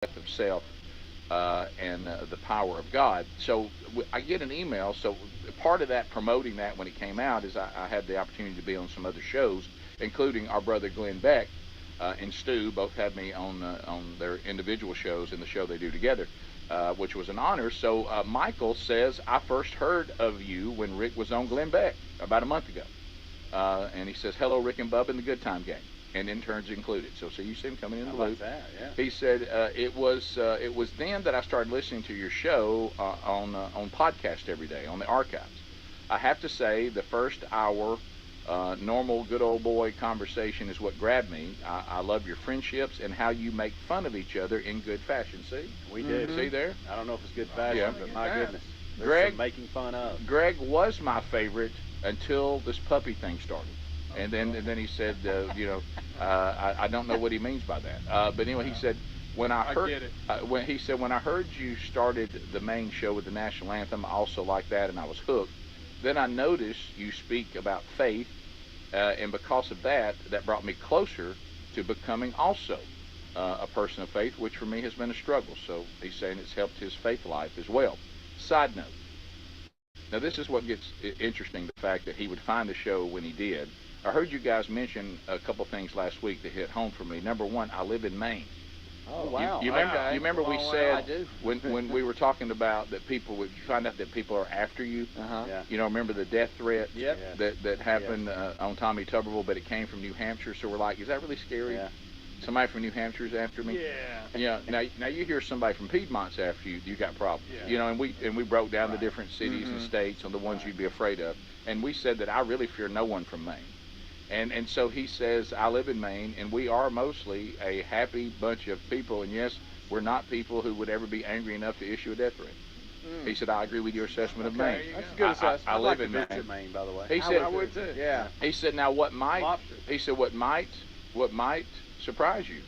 death of self and the power of God. So I get an email. So part of that promoting that when it came out is I had the opportunity to be on some other shows, including our brother Glenn Beck and Stu both had me on their individual shows in the show they do together, which was an honor. So Michael says I first heard of you when Rick was on Glenn Beck about a month ago, and he says hello Rick and Bub in the Good Time Gang, and interns included. So you see him coming in the loop. That, yeah. He said it was then that I started listening to your show on podcast every day on the archives. I have to say the first hour normal good old boy conversation is what grabbed me. I love your friendships and how you make fun of each other in good fashion. See, we did. See there. I don't know if it's good fashion, Yeah. but my goodness, there's Greg some making fun of. Greg was my favorite until this puppy thing started. And then he said, I don't know what he means by that. But anyway, he said when I heard get it. when I heard you started the main show with the national anthem, I also liked that, and I was hooked. Then I noticed you speak about faith, and because of that, that brought me closer to becoming also a person of faith, which for me has been a struggle. So he's saying it's helped his faith life as well. Side note. Now this is what gets interesting, the fact that he would find the show when he did. I heard you guys mention a couple things last week that hit home for me. Number one, I live in Maine. Oh wow! You remember we said I do. when we were talking about that people would find out that people are after you. Yeah. You know, remember the death threat Yep. that happened on Tommy Tuberville, but it came from New Hampshire. So we're like, is that really scary? Yeah. Somebody from New Hampshire is after me. Yeah. Yeah. Now you hear somebody from Piedmont's after you, you got problems. Yeah. You know, and we broke down the different cities and states on the ones you'd be afraid of, and we said that I really fear no one from Maine. And so he says, I live in Maine, and we are mostly a happy bunch of people, and yes, we're not people who would ever be angry enough to issue a death threat. He said, I agree with your assessment of Maine. That's a good assessment. I I'd like live in to visit Maine, by the way. He said, I would too. Yeah. he said, now what might, Lobster. he said, what might surprise you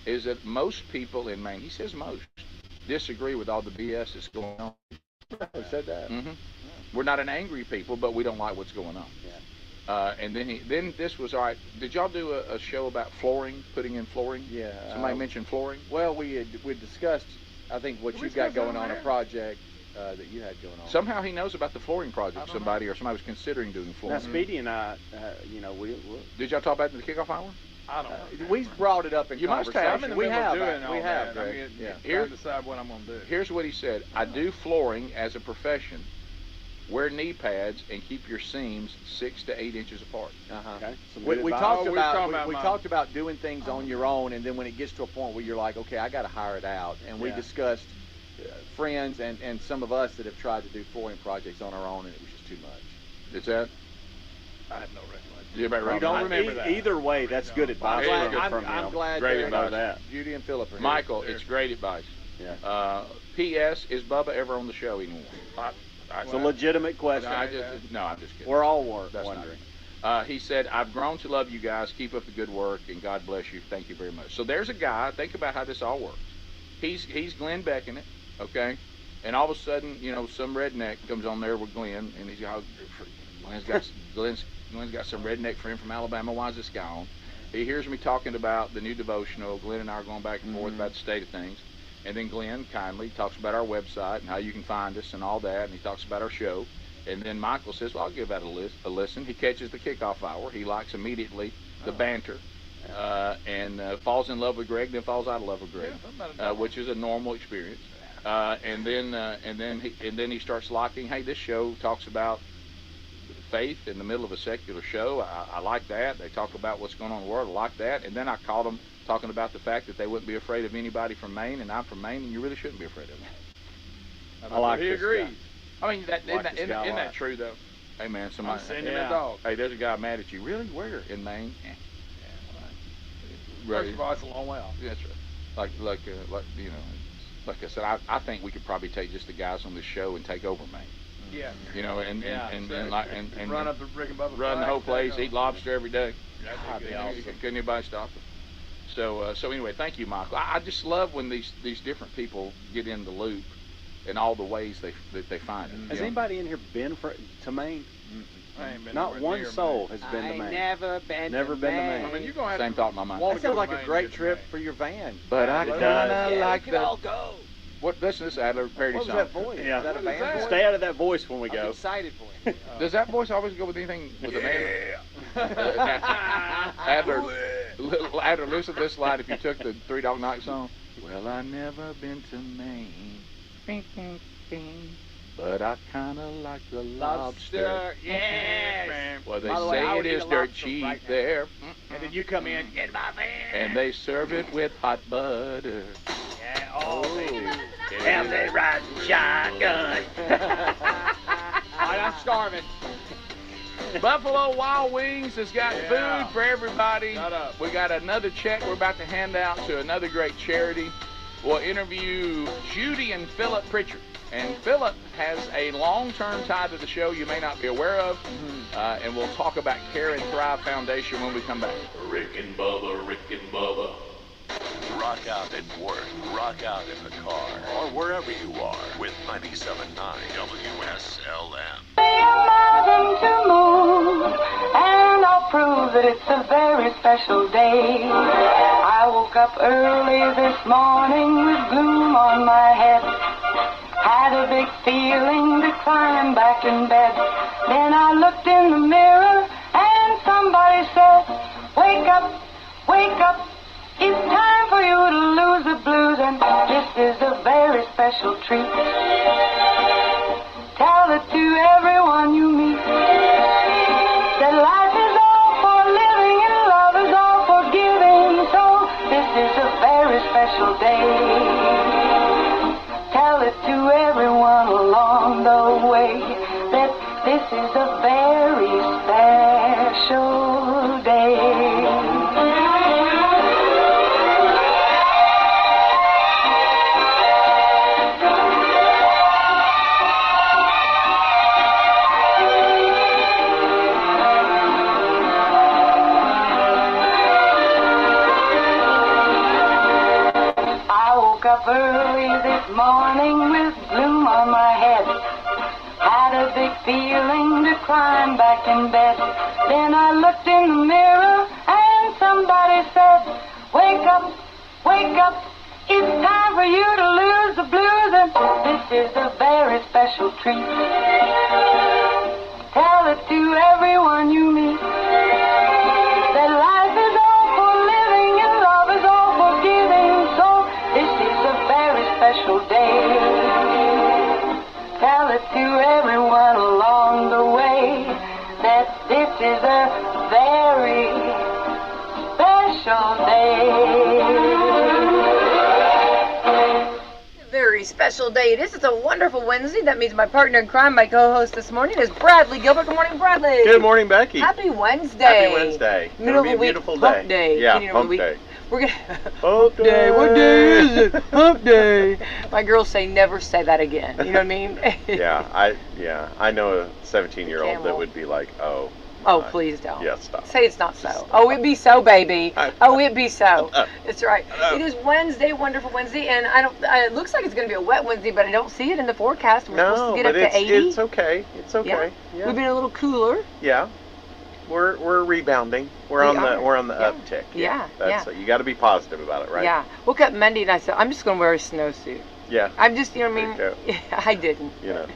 is that most people in Maine, he says most, disagree with all the BS that's going on. He said that. We're not an angry people, but we don't like what's going on. Yeah. And then this was all right. Did y'all do a show about flooring, putting in flooring? Yeah. Somebody mentioned flooring. Well, we discussed, I think, what you've got going on, a project that you had going on. Somehow he knows about the flooring project. Somebody was considering doing Now, flooring. Speedy and I, we Did y'all talk about it in the kickoff hour? I don't know. we brought it up in You must have. conversation. I'm in the we middle have. of doing all We have. that. I Greg. mean, Yeah. trying to decide what I'm going to do. Here's what he said. I do flooring as a profession. Wear knee pads and keep your seams 6 to 8 inches apart. Okay. We talked talking about about we my- talked about doing things on your own, and then when it gets to a point where you're like, okay, I got to hire it out, and we Yeah. discussed friends and some of us that have tried to do flooring projects on our own, and it was just too much. Is that? I have no recollection. Everybody We right? don't remember that. Either way, that's good advice. I'm glad- I'm glad Great that advice. that. Judy and Philip are here. Michael, it's great advice. Yeah. P.S. Is Bubba ever on the show anymore? It's a legitimate question. I'm just kidding. We're all That's wondering. He said, I've grown to love you guys. Keep up the good work, and God bless you. Thank you very much. So there's a guy. Think about how this all works. He's Glenn Becking it, okay? And all of a sudden, some redneck comes on there with Glenn, and he's got Glenn's got some redneck friend from Alabama. Why is this guy on? He hears me talking about the new devotional. Glenn and I are going back and forth about the state of things. And then Glenn kindly talks about our website and how you can find us and all that, and he talks about our show. And then Michael says, well, I'll give that a listen. He catches the kickoff hour. He likes immediately the banter and falls in love with Greg, then falls out of love with Greg, which is a normal experience. And then he starts liking, hey, this show talks about faith in the middle of a secular show. I like that. They talk about what's going on in the world. I like that. And then I caught them talking about the fact that they wouldn't be afraid of anybody from Maine, and I'm from Maine, and you really shouldn't be afraid of them. I like He this agrees. guy. I mean, isn't that true, though? Hey, man, I'm somebody. sending him a dog. Hey, there's a guy mad at you. Really? Where? In Maine? First of all, it's a long way off. That's right. Like I said, I think we could probably take just the guys on this show and take over Maine. Yeah. And run up the Rick and Bubba. run the whole place, eat lobster every day. That'd be awesome. Couldn't anybody stop it? So anyway, thank you, Michael. I just love when these different people get in the loop in all the ways that they find it. Has you know? anybody in here been to Maine? I ain't been Not nowhere one near soul Maine. has been to Maine. never been Never to been to Maine. Maine. I mean, you're gonna have Same to thought in my mind. want That to sounds go like to a Maine great to get to trip Maine. for your van. But I It does. kinda Yeah, like we could all the go. what? Listen to this Adler parody What was song. that voice? Yeah. Is that a What is band that? voice? Stay out of that voice when we I'm go. excited for you. Does that voice always go with anything with a man? Adler, Adler, listen to this line. If you took the Three Dog Night song, well, I never been to Maine, but I kind of like the lobster. Yes. Well, they By the way, I say would it eat is a dirt lobster cheap right now. there, And then you come in, get my van. and they serve it with hot butter. Yeah, oh, baby. Yeah. And they ride shotgun. All right, I'm starving. Buffalo Wild Wings has got Yeah. food for everybody. Shut up. We got another check we're about to hand out to another great charity. We'll interview Judy and Philip Pritchard. And Philip has a long-term tie to the show you may not be aware of. And we'll talk about Care and Thrive Foundation when we come back. Rick and Bubba, Rick and Bubba. Rock out at work, rock out in the car, or wherever you are with 97.9 WSLM. Nothing to move, and I'll prove that it's a very special day. I woke up early this morning with gloom on my head. Had a big feeling to climb back in bed. Then I looked in the mirror, and somebody said, wake up, wake up. It's time for you to lose the blues, and this is a very special treat. Tell it to everyone you meet, that life is all for living and love is all for giving. So this is a very special day. Tell it to everyone along the way, that this is a very special day. Up early this morning with gloom on my head. Had a big feeling to climb back in bed. Then I looked in the mirror and somebody said, wake up, wake up. It's time for you to lose the blues, and this is a very special treat. Tell it to everyone you meet, that life is all for living and love is all for giving. So this is a very special day. Tell it to everyone along the way, that this is a very special day. Very special day it is. It's a wonderful Wednesday. That means my partner in crime, my co-host this morning, is Bradley Gilbert. Good morning, Bradley. Good morning, Becky. Happy Wednesday. Happy Wednesday. Middle It'll of be the a week. beautiful Hump day. day. Yeah, Beginning of the hump week. day. We're gonna Hump day. What day is it? Hump day. My girls say never say that again. You know what I mean? I know a 17-year-old that Camel. would be like, oh. Oh, my. please don't. Yeah, stop. Say it's not so. Oh, it be so, baby. Oh, it be so. I know. That's right. It is Wednesday, wonderful Wednesday, and it looks like it's going to be a wet Wednesday, but I don't see it in the forecast. We're supposed No, to get but up to 80. it's okay. It's okay. Yeah. We've been a little cooler. Yeah. We're rebounding. We're We on are. the Yeah. uptick. Yeah, That's yeah. You got to be positive about it, right? Yeah. Woke up Monday and I said, I'm just going to wear a snowsuit. Yeah. I'm just, you know what I mean? There you Yeah, I didn't. You know,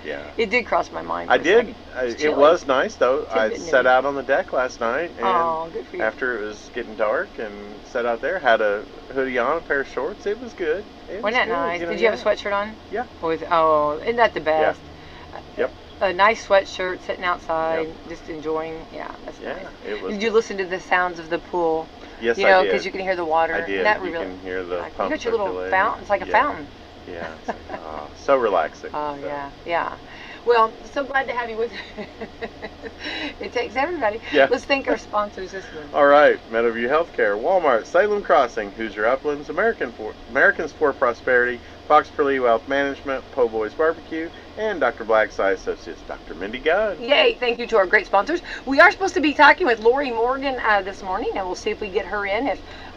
yeah. It did cross my mind. I for a did. second. It chilly. was nice though. I Tidbit sat new. out on the deck last night, and Oh, good for you. after it was getting dark, and sat out there, had a hoodie on, a pair of shorts. It was good. It Wasn't was that good, nice? you know, Did you have a yeah. sweatshirt on? Yeah. Isn't that the best? Yep. A nice sweatshirt, sitting outside, Yep. just enjoying. Yeah, that's Yeah, nice. it was. Did you listen to the sounds of the pool? Yes, You know, I did. because you can hear the water. I did. And that You really, can hear the like, pump you got your little circulating. fountain. It's like a Yeah. fountain. Yeah. It's like, so relaxing. Oh, So, yeah, yeah. Well, so glad to have you with It takes everybody. Yeah. Let's thank our sponsors this month. All right, Meadowview Healthcare, Walmart, Salem Crossing, Hoosier Uplands, Americans for Prosperity, Fox Purley Wealth Management, Po' Boys Barbecue, And Dr. Black's eye associates, Dr. Mindy Gunn. Yay, thank you to our great sponsors. We are supposed to be talking with Lorrie Morgan this morning, and we'll see if we get her in.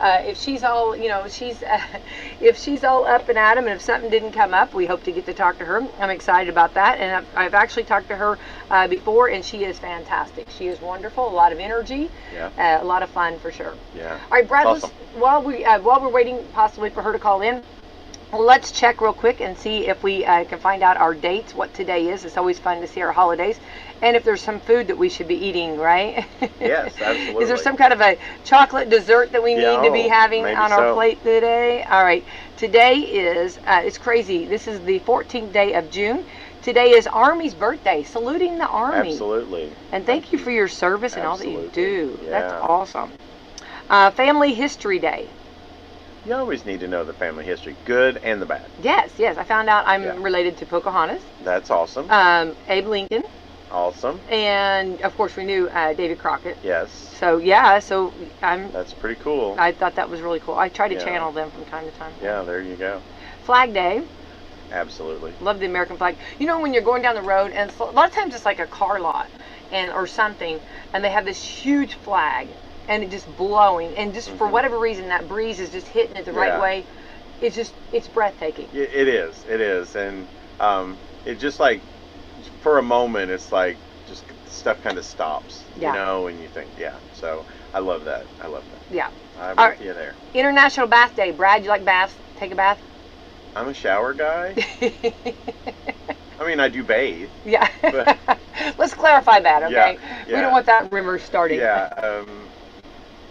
If she's all, if she's all up and at 'em, and if something didn't come up, we hope to get to talk to her. I'm excited about that, and I've actually talked to her before, and she is fantastic. She is wonderful, a lot of energy, a lot of fun for sure. Yeah. All right, Brad, Awesome. while we're waiting possibly for her to call in, let's check real quick and see if we can find out our dates, what today is. It's always fun to see our holidays. And if there's some food that we should be eating, right? Yes, absolutely. Is there some kind of a chocolate dessert that we need to be having maybe on our so. plate today? All right. Today is, it's crazy. This is the 14th day of June. Today is Army's birthday. Saluting the Army. Absolutely. And thank you for your service and all that you do. Yeah. That's awesome. Family History Day. You always need to know the family history, good and the bad. Yes. I found out I'm related to Pocahontas. That's awesome. Abe Lincoln. Awesome. And of course we knew David Crockett. Yes. So yeah, That's pretty cool. I thought that was really cool. I try to channel them from time to time. Yeah, there you go. Flag Day. Absolutely. Love the American flag. You know, when you're going down the road, and a lot of times it's like a car lot or something, and they have this huge flag, and it just blowing, and just for whatever reason that breeze is just hitting it the right way. It's breathtaking. It is, and it just like for a moment it's like just stuff kind of stops, you know, and you think, so I love that. Yeah. I'm with you there. International Bath Day. Brad, you like baths? Take a bath? I'm a shower guy. I mean, I do bathe. Yeah. But, let's clarify that, okay? Yeah. We don't want that rumor starting. Yeah.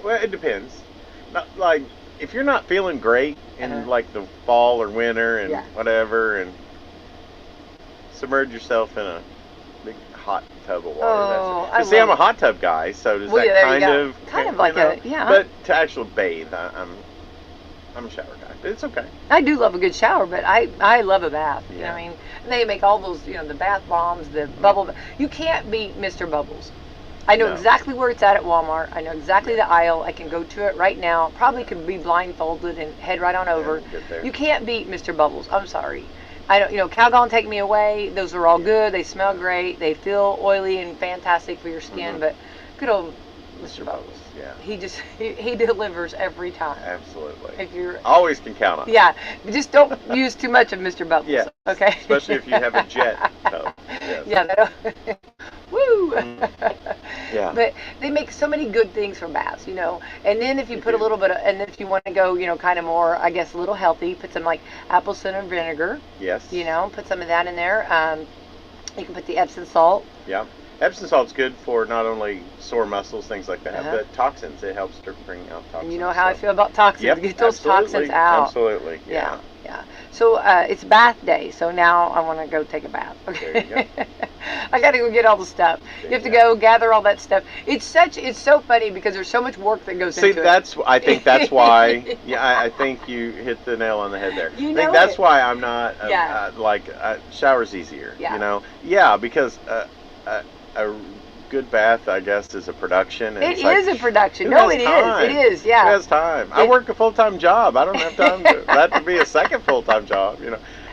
Well, it depends. Not, like, if you're not feeling great in like the fall or winter and whatever, and submerge yourself in a big hot tub of water. Oh, See, I'm a hot tub guy, so does that kind of like a But to actually bathe, I'm a shower guy. It's okay. I do love a good shower, but I love a bath. You know what I mean? And they make all those, the bath bombs, the bubble. You can't beat Mr. Bubbles. I know exactly where it's at Walmart. I know exactly the aisle. I can go to it right now. Probably could be blindfolded and head right on over. You can't beat Mr. Bubbles. I'm sorry. I don't, Calgon Take Me Away. Those are all good. They smell great. They feel oily and fantastic for your skin. But good old Mr. Bubbles. Yeah. He delivers every time. Absolutely. If you're always can count on it. Yeah. Just don't use too much of Mr. Bubbles. Yeah. Okay. Especially if you have a jet tub. Yes. Yeah. Woo. Yeah. But they make so many good things from baths, And then if you put a little bit of, and then if you want to go, kind of more, I guess, a little healthy, put some like apple cider vinegar. Yes. Put some of that in there. You can put the Epsom salt. Yeah. Epsom salt's good for not only sore muscles, things like that, but toxins. It helps to bring out toxins. And you know how I feel about toxins. Yep, Get those toxins out. Absolutely. Yeah. So it's bath day. So now I want to go take a bath. Okay. There you go. I got to go get all the stuff. You have to go gather all that stuff. It's so funny because there's so much work that goes into it. I think that's why. I think you hit the nail on the head there. I think that's why I'm not shower's easier. Yeah. Yeah, because a good bath, I guess, is a production. And it is a production. No, it is. It is. Yeah. Who has time? I work a full-time job. I don't have time to. That would be a second full-time job.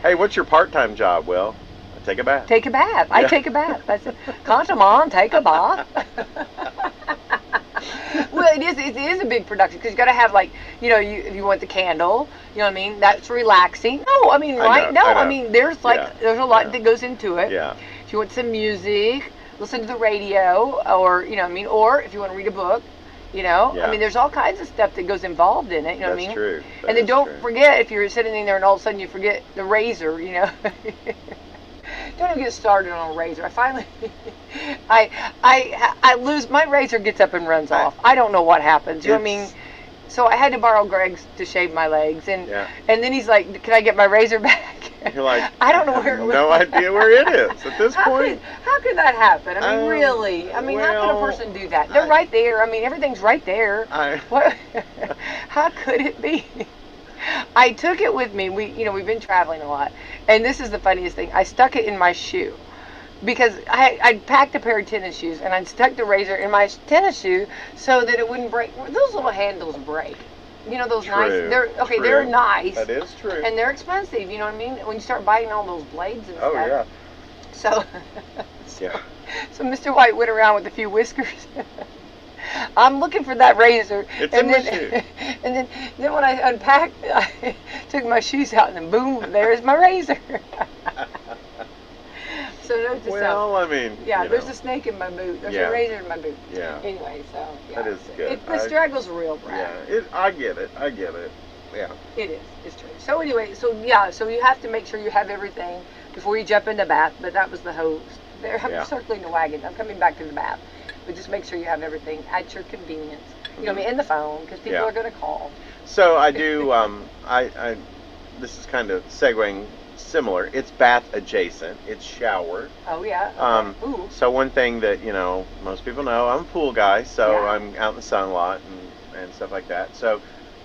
Hey, what's your part-time job? Well, I take a bath. Take a bath. I take a bath. That's it. Come on, take a bath. Well, it is a big production because you got to have if you want the candle, you know what I mean? That's relaxing. No, I mean, right? I mean, there's there's a lot that goes into it. Yeah. If you want some music, listen to the radio, or or if you want to read a book, I mean, there's all kinds of stuff that goes involved in it. You know what I mean? True. And then don't forget, if you're sitting in there and all of a sudden you forget the razor, Don't even get started on a razor. I finally, I lose, my razor gets up and runs off. I don't know what happens. You know what I mean? So I had to borrow Greg's to shave my legs, and then he's like, "Can I get my razor back?" You're like, I don't know where it was. No idea where it is at this point. How could that happen? I mean, really? I mean, how could a person do that? They're right there. I mean, everything's right there. What? How could it be? I took it with me. We've been traveling a lot, and this is the funniest thing. I stuck it in my shoe. Because I'd packed a pair of tennis shoes, and I'd stuck the razor in my tennis shoe so that it wouldn't break. Those little handles break. Those nice. They're nice. That is true. And they're expensive. You know what I mean? When you start biting all those blades and stuff. Oh yeah. So, Yeah. so Mr. White went around with a few whiskers. I'm looking for that razor. It's and in my then, and then when I unpacked, I took my shoes out, and then boom, there's my razor. So note to Well, self. I mean, Yeah, you there's know. a snake in my boot. There's Yeah. a razor in my boot. Yeah. Anyway, so yeah. That is good. The struggle's real, Brad. Yeah, I get it. Yeah. It is. It's true. So anyway, so you have to make sure you have everything before you jump in the bath. But that was the hose. There, I'm Yeah. circling the wagon. I'm coming back to the bath. But just make sure you have everything at your convenience. You know what I mean? In the phone, because people Yeah. are going to call. So I do. I this is kind of segueing similar. It's bath adjacent. It's shower. Oh yeah. Ooh. So one thing that most people know, I'm a pool guy, so Yeah. I'm out in the sun a lot and stuff like that. So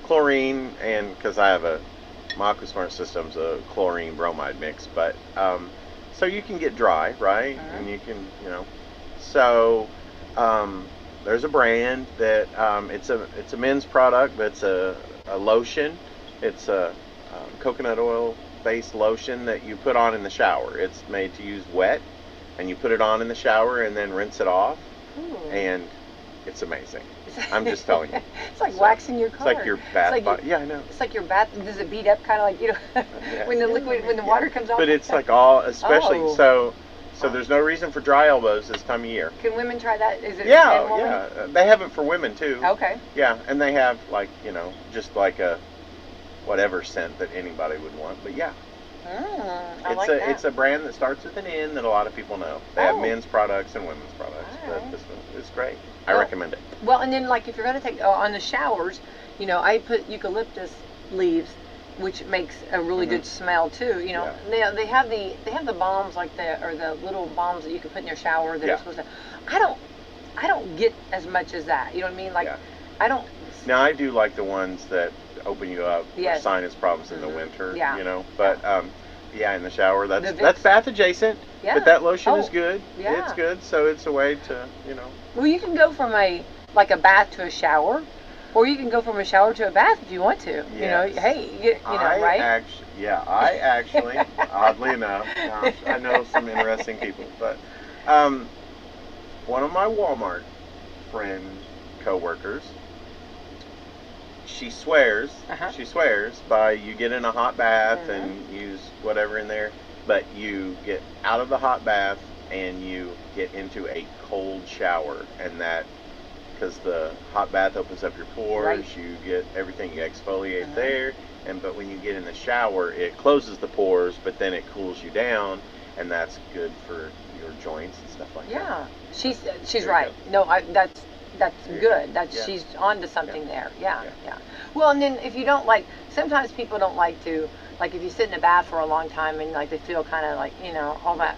chlorine, and because I have my AquaSmart system's a chlorine bromide mix, but so you can get dry, right? Uh-huh. And you can so there's a brand that it's a men's product, but it's a lotion. It's a coconut oil based lotion that you put on in the shower. It's made to use wet, and you put it on in the shower and then rinse it off. Ooh. And it's amazing. I'm just telling you. It's like waxing your car. It's like your bath. It's like yeah, I know. It's like your bath. Does it beat up kind of like when the liquid, when the water comes off? But it's like especially Oh. so there's no reason for dry elbows this time of year. Can women try that? Is it Yeah, men, woman? yeah. They have it for women too. Okay. Yeah, and they have just like a whatever scent that anybody would want. But yeah, I like that. it's a brand that starts with an N that a lot of people know. They have Oh. men's products and women's products. All But right. this one is great. I Well, recommend it. Well, and then like if you're going to take on the showers, I put eucalyptus leaves, which makes a really good smell too. Yeah. They have the balms like the little balms that you can put in your shower that Yeah. are supposed to. I don't get as much as that. You know what I mean? Like Yeah. I don't. Now I do like the ones that open you up Yes. for sinus problems in the Mhm. winter. Yeah. But yeah, in the shower The that's Vicks. bath adjacent. Yeah. But that lotion is Oh, good. yeah. It's good. So it's a way to Well, you can go from a bath to a shower, or you can go from a shower to a bath if you want to. Yes. Hey, right? I actually, oddly enough, gosh, I know some interesting people, but one of my Walmart friend co-workers, she swears by you get in a hot bath and use whatever in there, but you get out of the hot bath and you get into a cold shower, and that because the hot bath opens up your pores, Right. you get everything, you exfoliate there, but when you get in the shower, it closes the pores, but then it cools you down, and that's good for your joints and stuff like that. Yeah, she's There right. you No, that's There you good. go. That's Yeah. she's onto something there. Yeah, Yeah. yeah. Well, and then if you don't sometimes people don't like to, like if you sit in a bath for a long time and they feel kind of like all that.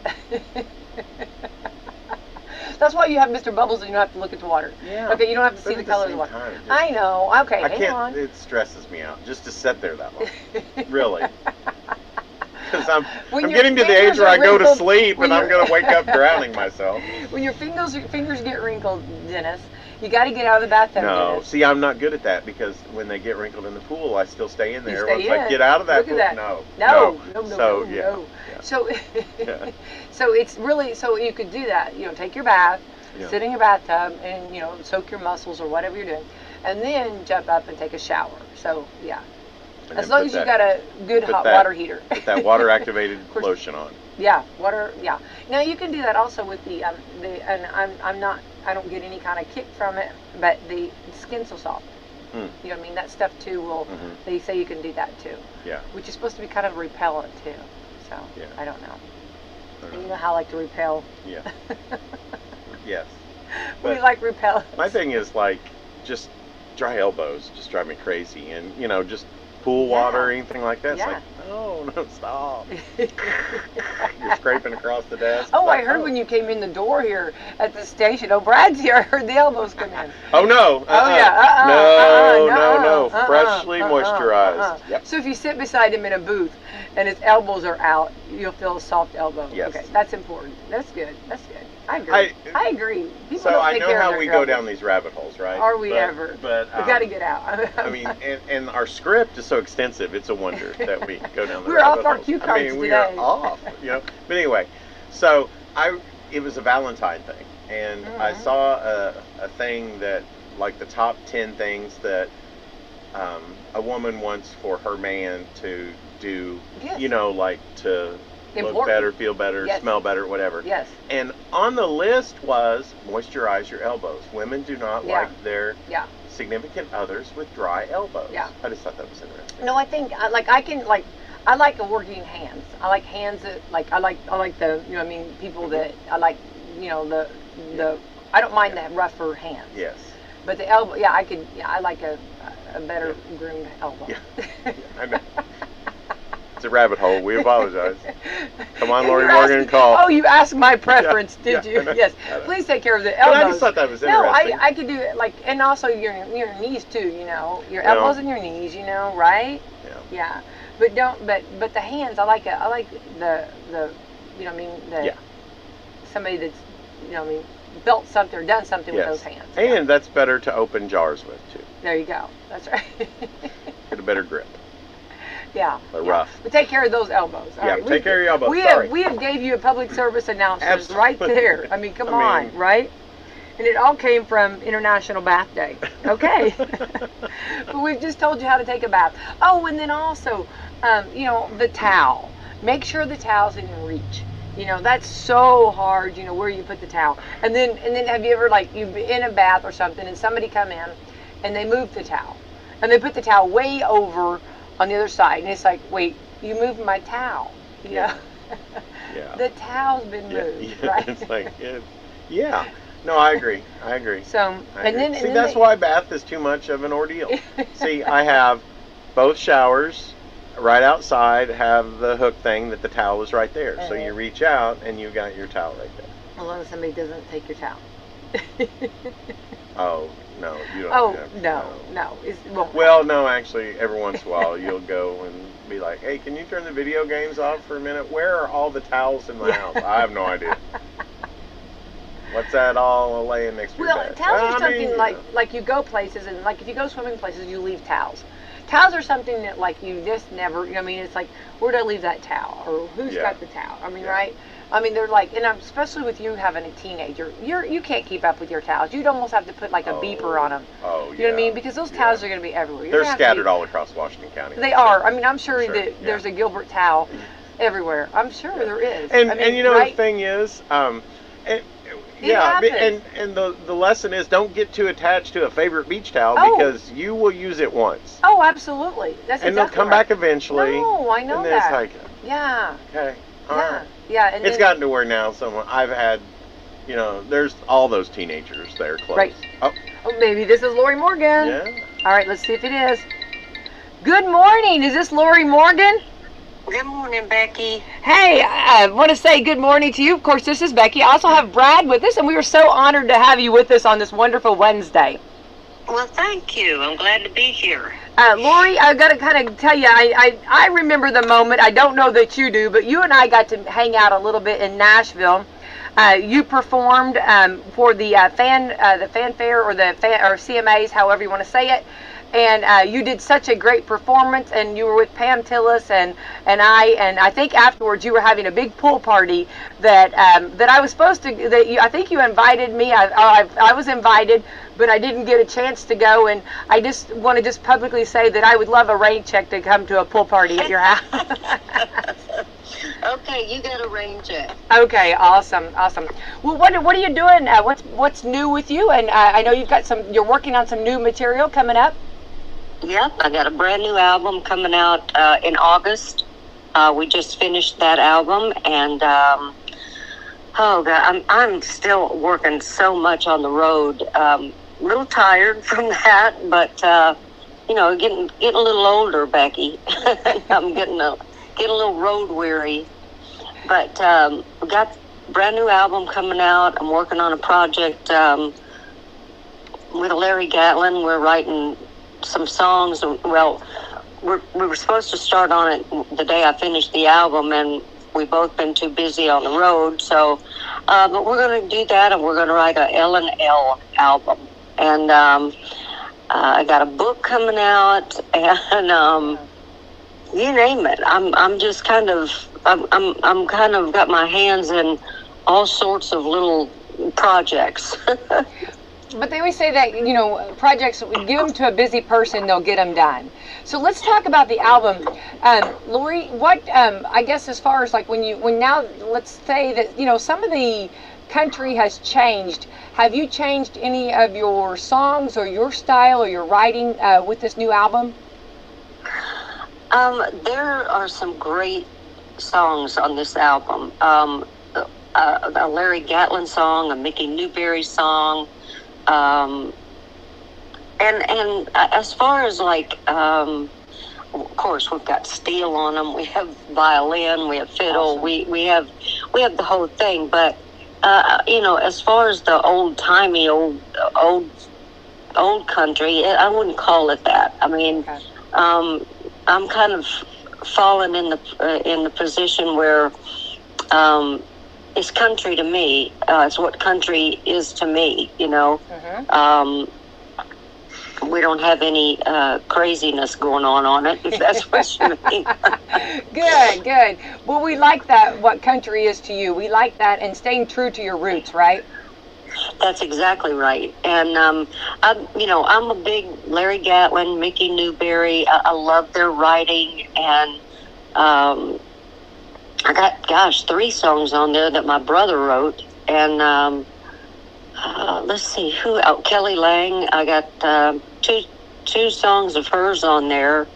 That's why you have Mr. Bubbles and you don't have to look at the water. Yeah. Okay, you don't have to But see the at color of same the water. time, it just- I know. Okay, I hang can't. on. It stresses me out just to sit there that long. Really. Because When I'm your getting to the age fingers where are I go to wrinkled, sleep when and I'm you're- going to wake up drowning myself. When your fingers get wrinkled, Dennis, you got to get out of the bathtub. No, Dennis. see, I'm not good at that because when they get wrinkled in the pool, I still stay in there. stay Once I in. get out of that Look at pool, that. No. So yeah. No. Yeah. So, Yeah. so it's really you could do that. Take your bath, Yeah. sit in your bathtub, and soak your muscles or whatever you're doing, and then jump up and take a shower. So yeah, And as then long put as you that- got a good put hot that- water heater. Put that water activated course. lotion on. Yeah, water. Yeah. Now you can do that also with and I don't get any kind of kick from it, but the skin's so soft. Mm. You know what I mean? That stuff too will. Mhm. They say you can do that too, Yeah. which is supposed to be kind of repellent too. So Yeah. I don't know. I don't And you know. know how I like to repel. Yeah. Yes. We But like repel. My thing is just dry elbows just drive me crazy, and just pool Yeah. water or anything like that. It's Yeah. like, no, stop. You're scraping across the desk. Oh, It's I like, heard when you came in the door here at the station. Oh, Brad's here. I heard the elbows come in. Oh no! Oh yeah. No! Freshly moisturized. Yep. So if you sit beside him in a booth and his elbows are out, you'll feel a soft elbow. Yes. Okay, that's important. That's good. That's good. I agree. I agree. People So don't I take know care of how their we go elbows. down these rabbit holes, right? Are we ever? But We got to get out. I mean, and our script is so extensive. It's a wonder that we go down the We're rabbit off our holes. cue I cards mean, we today. are off. But anyway, So it was a Valentine thing, and I saw a thing that, like, the top 10 things that a woman wants for her man to do, you know, like to look better, feel better, smell better, whatever. Yes. And on the list was moisturize your elbows. Women do not like their significant others with dry elbows. Yeah. I just thought that was interesting. No, I think I like a working hands. I like hands that I like the, you know, I mean, people that I like, you know, the I don't mind that rougher hands. Yes. But the elbow, I like a better groomed elbow. Yeah. I know. It's a rabbit hole. We apologize. Come on, Lorrie Morgan, call. Oh, you asked my preference, did you? Yes. Please take care of the elbows. But I just thought that was interesting. No, I could do it, like, and also your knees too, you know, your elbows and your knees, you know, right? Yeah. But the hands, I like the you know, I mean, somebody that's, you know, I mean, built something or done something with those hands. And that's better to open jars with too. There you go. That's right. Get a better grip. Yeah. But rough. But take care of those elbows. All right. Take care of your elbows. We have gave you a public service announcement right there. I mean, come on, right? And it all came from International Bath Day. Okay. But we've just told you how to take a bath. Oh, and then also, you know, the towel. Make sure the towel's in reach. You know, that's so hard, you know, where you put the towel. And then have you ever, like, you've been in a bath or something and somebody come in and they move the towel. And they put the towel way over on the other side. And it's like, wait, you moved my towel. You know? The towel's been moved, right? It's like, no, I agree. So, See, that's why bath is too much of an ordeal. See, I have both showers right outside, have the hook thing that the towel is right there. So you reach out and you got your towel right there. As long as somebody doesn't take your towel. Oh, no, you don't. Oh, no. It won't well, no, actually, every once in a while you'll go and be like, hey, can you turn the video games off for a minute? Where are all the towels in my house? I have no idea. What's that all laying next to your bed? Well, towels are something like you go places, and like if you go swimming places, you leave towels. Towels are something that, like, you just never, you know, I mean, it's like, where'd I leave that towel? Or who's got the towel? I mean, right? I mean, they're like, and especially with you having a teenager, you can't keep up with your towels. You'd almost have to put like a beeper on them. Oh, you know what I mean? Because those towels are going to be everywhere. They're scattered all across Washington County. They are. I mean, I'm sure that there's a Gilbert towel everywhere. I'm sure there is. And, I mean, you know, the thing is, and the lesson is don't get too attached to a favorite beach towel because you will use it once. Oh, absolutely. That's and they'll come back eventually. No, I know and that. It's like, okay, all right. Yeah, and it's gotten to where now I've had, you know, there's all those teenagers there close. Right. Oh, maybe this is Lorrie Morgan. Yeah. All right, let's see if it is. Good morning. Is this Lorrie Morgan? Good morning, Becky. Hey, I want to say good morning to you. Of course, this is Becky. I also have Brad with us, and we are so honored to have you with us on this wonderful Wednesday. Well, thank you. I'm glad to be here. Lorrie, I got to kind of tell you, I remember the moment. I don't know that you do, but you and I got to hang out a little bit in Nashville. You performed for the fanfare or or CMAs, however you want to say it. And you did such a great performance, and you were with Pam Tillis and I think afterwards you were having a big pool party that I was supposed to. I think you invited me. I was invited, but I didn't get a chance to go. And I just want to publicly say that I would love a rain check to come to a pool party at your house. Okay, you got to arrange it. Okay, awesome. Well, what are you doing? What's new with you? And I know you're working on some new material coming up. Yep, I got a brand new album coming out in August. We just finished that album, and oh God, I'm still working so much on the road. A little tired from that, but you know, getting a little older, Becky. I'm getting a little road weary. But we got a brand new album coming out. I'm working on a project with Larry Gatlin. We're writing some songs. Well, we were supposed to start on it the day I finished the album, and we've both been too busy on the road. So, but we're going to do that, and we're going to write a L&L album. And I got a book coming out, and you name it. I'm just kind of I'm kind of got my hands in all sorts of little projects. But they always say that, projects, give them to a busy person, they'll get them done. So let's talk about the album. Lorrie, what, I guess as far as like when now, let's say that, some of the country has changed. Have you changed any of your songs or your style or your writing with this new album? There are some great songs on this album. A Larry Gatlin song, a Mickey Newberry song, and as far as like, of course we've got steel on them. We have violin, we have fiddle, awesome. we have the whole thing. But as far as the old timey old country, I wouldn't call it that. I mean, okay. I'm kind of fallen in the position where it's country to me. It's what country is to me, Mm-hmm. We don't have any craziness going on it, if that's what you mean. Good. Well, we like that, what country is to you. We like that, and staying true to your roots, right? That's exactly right. And, I'm a big Larry Gatlin, Mickey Newberry. I love their writing, and I got, 3 songs on there that my brother wrote. And let's see, Kelly Lang. I got two songs of hers on there,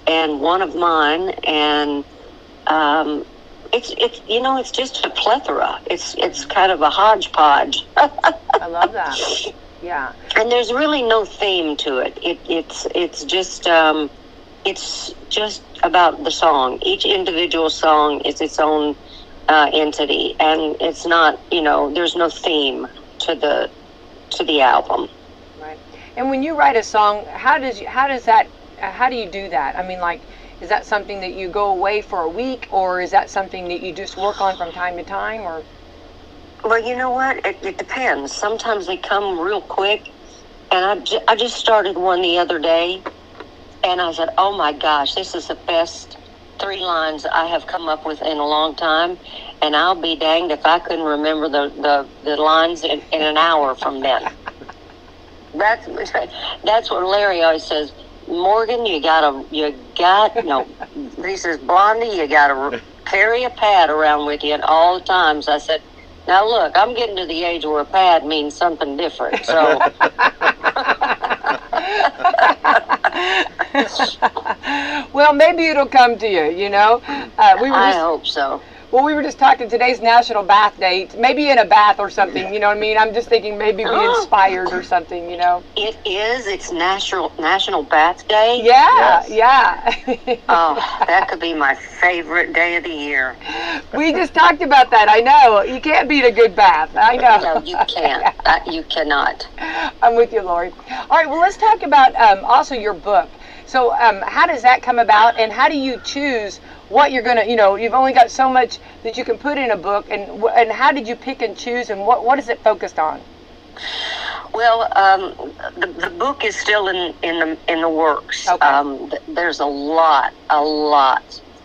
and one of mine. And it's just a plethora. It's kind of a hodgepodge. I love that. Yeah. And there's really no theme to it. It's just about the song. Each individual song is its own entity, and it's not, there's no theme to the album. Right. And when you write a song, how do you do that? I mean, like, is that something that you go away for a week, or is that something that you just work on from time to time, or? Well, you know what? It depends. Sometimes they come real quick, and I just started one the other day, and I said, oh my gosh, this is the best 3 lines I have come up with in a long time, and I'll be danged if I couldn't remember the lines in an hour from then. That's what Larry always says. Morgan, he says, Blondie, you gotta carry a pad around with you at all the times. I said, now look, I'm getting to the age where a pad means something different, so. Well, maybe it'll come to you, I hope so. Well, we were just talking, today's National Bath Day. Maybe in a bath or something, you know what I mean? I'm just thinking maybe be inspired or something, It is. It's National Bath Day? Yeah, yes. Yeah. Oh, that could be my favorite day of the year. We just talked about that. I know. You can't beat a good bath. I know. No, you can't. You cannot. I'm with you, Lorrie. All right, well, let's talk about also your book. So how does that come about, and how do you choose what you're going to, you've only got so much that you can put in a book, and how did you pick and choose, and what is it focused on? Well, the book is still in the works. Okay. There's a lot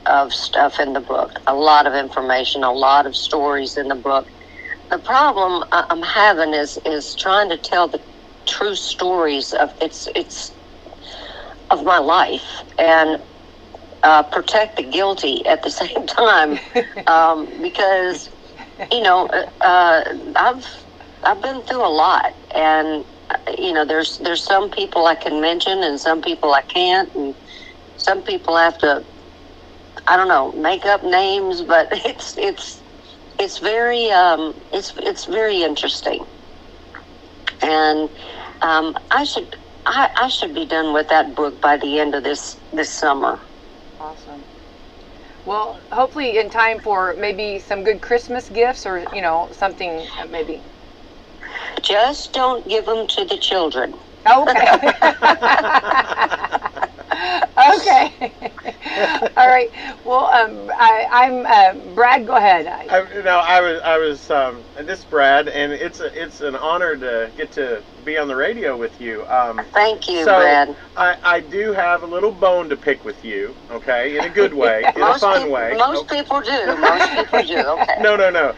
of stuff in the book, a lot of information, a lot of stories in the book. The problem I'm having is trying to tell the true stories of of my life, and protect the guilty at the same time, because I've been through a lot, and there's some people I can mention and some people I can't, and some people have to, I don't know, make up names, but it's very it's very interesting, and I should be done with that book by the end of this summer. Awesome. Well, hopefully in time for maybe some good Christmas gifts, or something maybe. Just don't give them to the children. Okay. Okay. All right. Well, I'm Brad. Go ahead. I was. This is Brad, and it's an honor to get to be on the radio with you. Thank you, so Brad. I do have a little bone to pick with you. Okay, in a good way, in a fun way. Most people do. Most people do. Okay. No.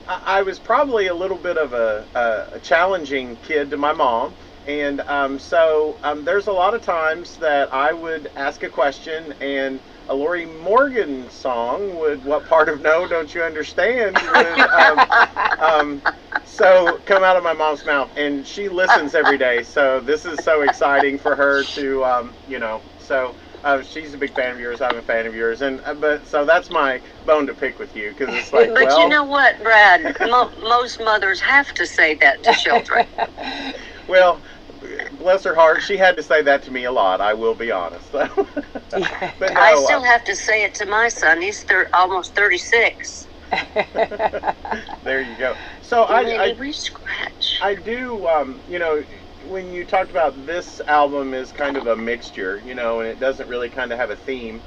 I was probably a little bit of a challenging kid to my mom. And there's a lot of times that I would ask a question and a Lorrie Morgan song would, "What part of No Don't You Understand?" would come out of my mom's mouth. And she listens every day, so this is so exciting for her to, she's a big fan of yours, I'm a fan of yours. So that's my bone to pick with you, because it's like, But you know what, Brad? Most mothers have to say that to children. Well, bless her heart, she had to say that to me a lot, I will be honest. But no, I still have to say it to my son. He's almost 36. There you go. So I scratch. I do, when you talked about this album is kind of a mixture, and it doesn't really kind of have a theme,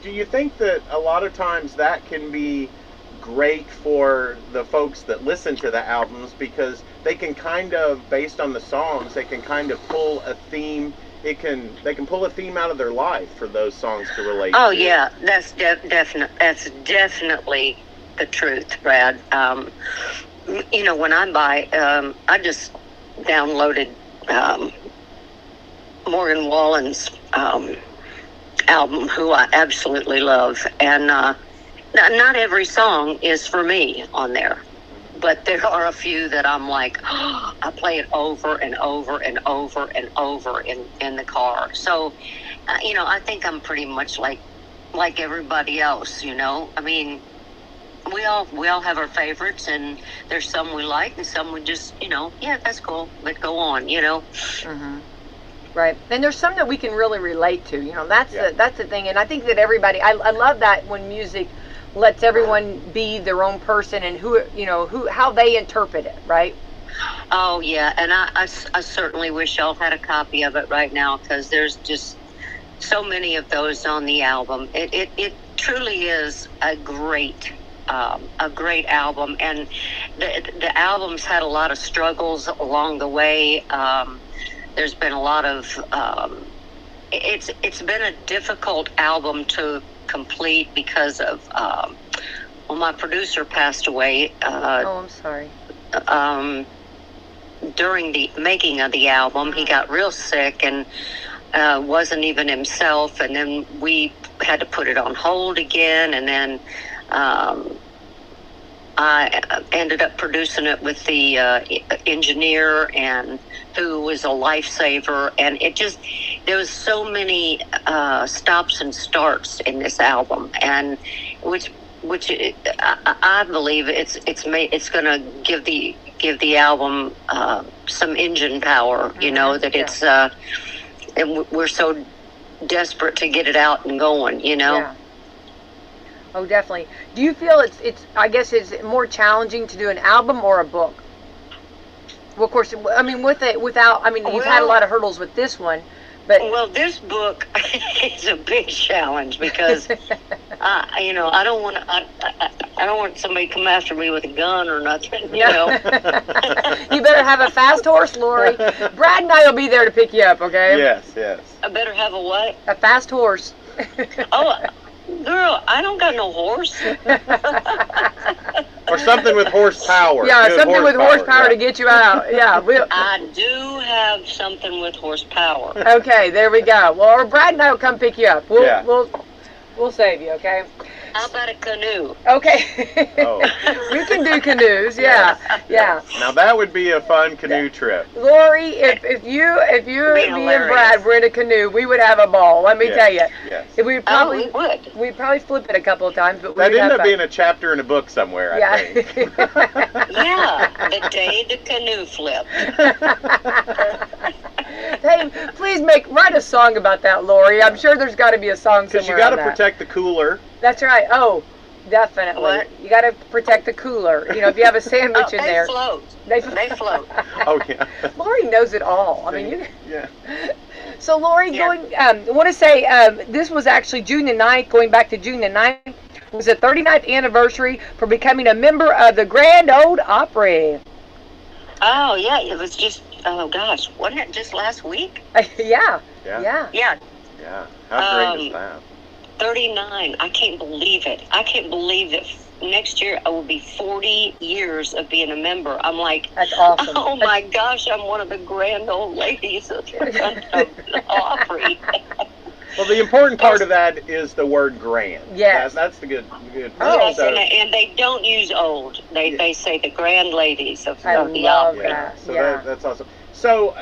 do you think that a lot of times that can be great for the folks that listen to the albums, because they can kind of, based on the songs, they can kind of pull a theme. They can pull a theme out of their life for those songs to relate to. Oh yeah, that's definitely the truth, Brad. When I buy, I just downloaded Morgan Wallen's album, who I absolutely love, and not every song is for me on there, but there are a few that I'm like, I play it over and over and over and over in the car. So, I think I'm pretty much like everybody else. I mean, we all have our favorites, and there's some we like and some we just, yeah, that's cool, but go on, Mm-hmm. Right, and there's some that we can really relate to. That's the thing, and I think that everybody. I love that when music lets everyone be their own person and how they interpret it, right? Oh yeah, and I certainly wish y'all had a copy of it right now, because there's just so many of those on the album. It truly is a great album, and the album's had a lot of struggles along the way. There's been a lot of it's been a difficult album to complete because of my producer passed away. I'm sorry. During the making of the album, he got real sick and wasn't even himself, and then we had to put it on hold again, and then I ended up producing it with the engineer, and who was a lifesaver, and there was so many stops and starts in this album, and which I believe it's going to give the album some engine power. That it's and we're so desperate to get it out and going. Yeah. Oh, definitely. Do you feel it's I guess it's more challenging to do an album or a book? Well, of course, I mean, you've had a lot of hurdles with this one, but... Well, this book is a big challenge, because, I don't want somebody to come after me with a gun or nothing, You better have a fast horse, Lorrie. Brad and I will be there to pick you up, okay? Yes. I better have a what? A fast horse. Oh, girl, I don't got no horse. Or something with horsepower. Yeah, something with horsepower to get you out. Yeah, I do have something with horsepower. Okay, there we go. Well, or Brad and I will come pick you up. We'll save you, okay? How about a canoe? Okay. Oh. We can do canoes, yeah. Now that would be a fun canoe trip. Lorrie, if you, me and Brad were in a canoe, we would have a ball. Let me tell you. Yes. We would. We'd probably flip it a couple of times, but that ended up being a chapter in a book somewhere. I think. Yeah, the day the canoe flipped. Hey, please write a song about that, Lorrie. I'm sure there's got to be a song somewhere. Because you got to protect the cooler. That's right. Oh, Definitely. What? You got to protect the cooler. You know, if you have a sandwich in there. They float. Oh yeah. Lorrie knows it all. I mean, you. Yeah. So Lorrie, Yeah. I want to say this was actually June the 9th, going back to June the 9th, was the 39th anniversary for becoming a member of the Grand Ole Opry. Oh, yeah, it was just, oh gosh, wasn't it just last week? Yeah. Yeah. Yeah, Yeah. How great is that? 39. I can't believe it. I can't believe that next year I will be 40 years of being a member. I'm like, That's awesome. oh my gosh, I'm one of the grand old ladies of the Opry. Well, the important part of that is the word grand. Yes. That's the good Oh, Yes, so, and they don't use old. They say the grand ladies of I the love Opry. that. So Yeah. that's awesome. So,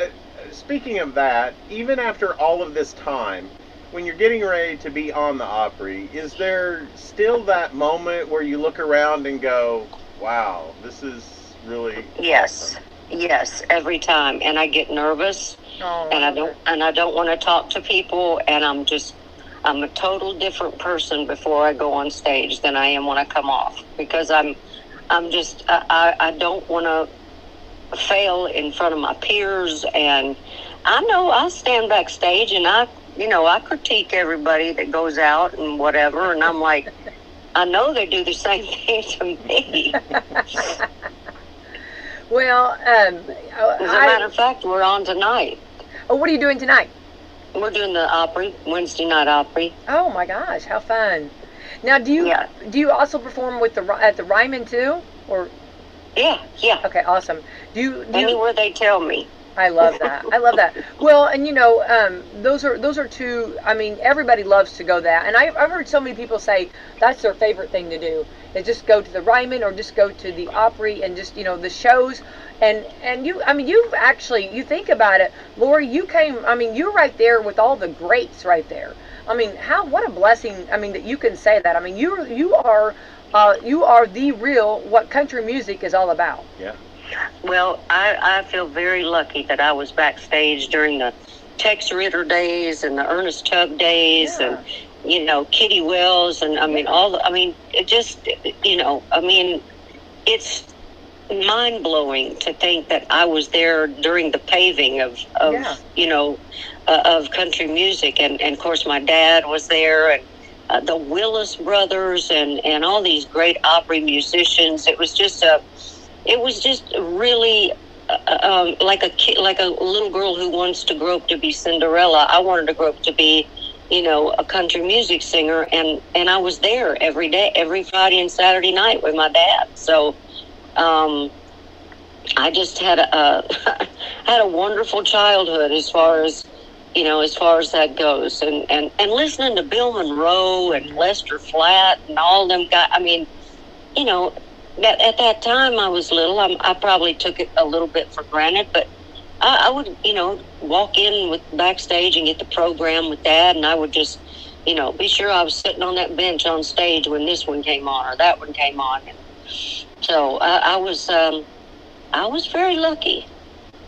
speaking of that, even after all of this time, when you're getting ready to be on the Opry, is there still that moment where you look around and go, wow, this is really Yes, awesome? yes, every time, and I get nervous, Oh, and I don't want to talk to people, and I'm a total different person before I go on stage than I am when I come off, because I don't want to fail in front of my peers, and I know I stand backstage and I critique everybody that goes out and whatever, and I'm like, I know they do the same thing to me. Well, As a matter of fact, we're on tonight. Oh, what are you doing tonight? We're doing the Opry, Wednesday night Opry. Oh my gosh, how fun! Now, do you also perform with at the Ryman too, or? Yeah. Okay, awesome. Do you Anywhere they tell me. I love that. I love that. Well, and those are two. I mean, everybody loves to go that, and I've heard so many people say that's their favorite thing to do is just go to the Ryman or just go to the Opry and just the shows. And you, I mean, you think about it, Lorrie. You came. I mean, you're right there with all the greats right there. I mean, what a blessing. I mean, that you can say that. I mean, you are the real what country music is all about. Yeah. Well, I feel very lucky that I was backstage during the Tex Ritter days and the Ernest Tubb days and, Kitty Wells and, it's mind-blowing to think that I was there during the paving of country music. And of course, my dad was there and the Willis brothers and all these great Opry musicians. It was just really like a kid, like a little girl who wants to grow up to be Cinderella. I wanted to grow up to be, a country music singer, and I was there every day, every Friday and Saturday night with my dad. So, I just had a wonderful childhood as far as that goes, and listening to Bill Monroe and Lester Flatt and all them guys. I mean, at that time I was little. I probably took it a little bit for granted, but I would, walk in with backstage and get the program with Dad, and I would just, be sure I was sitting on that bench on stage when this one came on or that one came on. And so I was very lucky.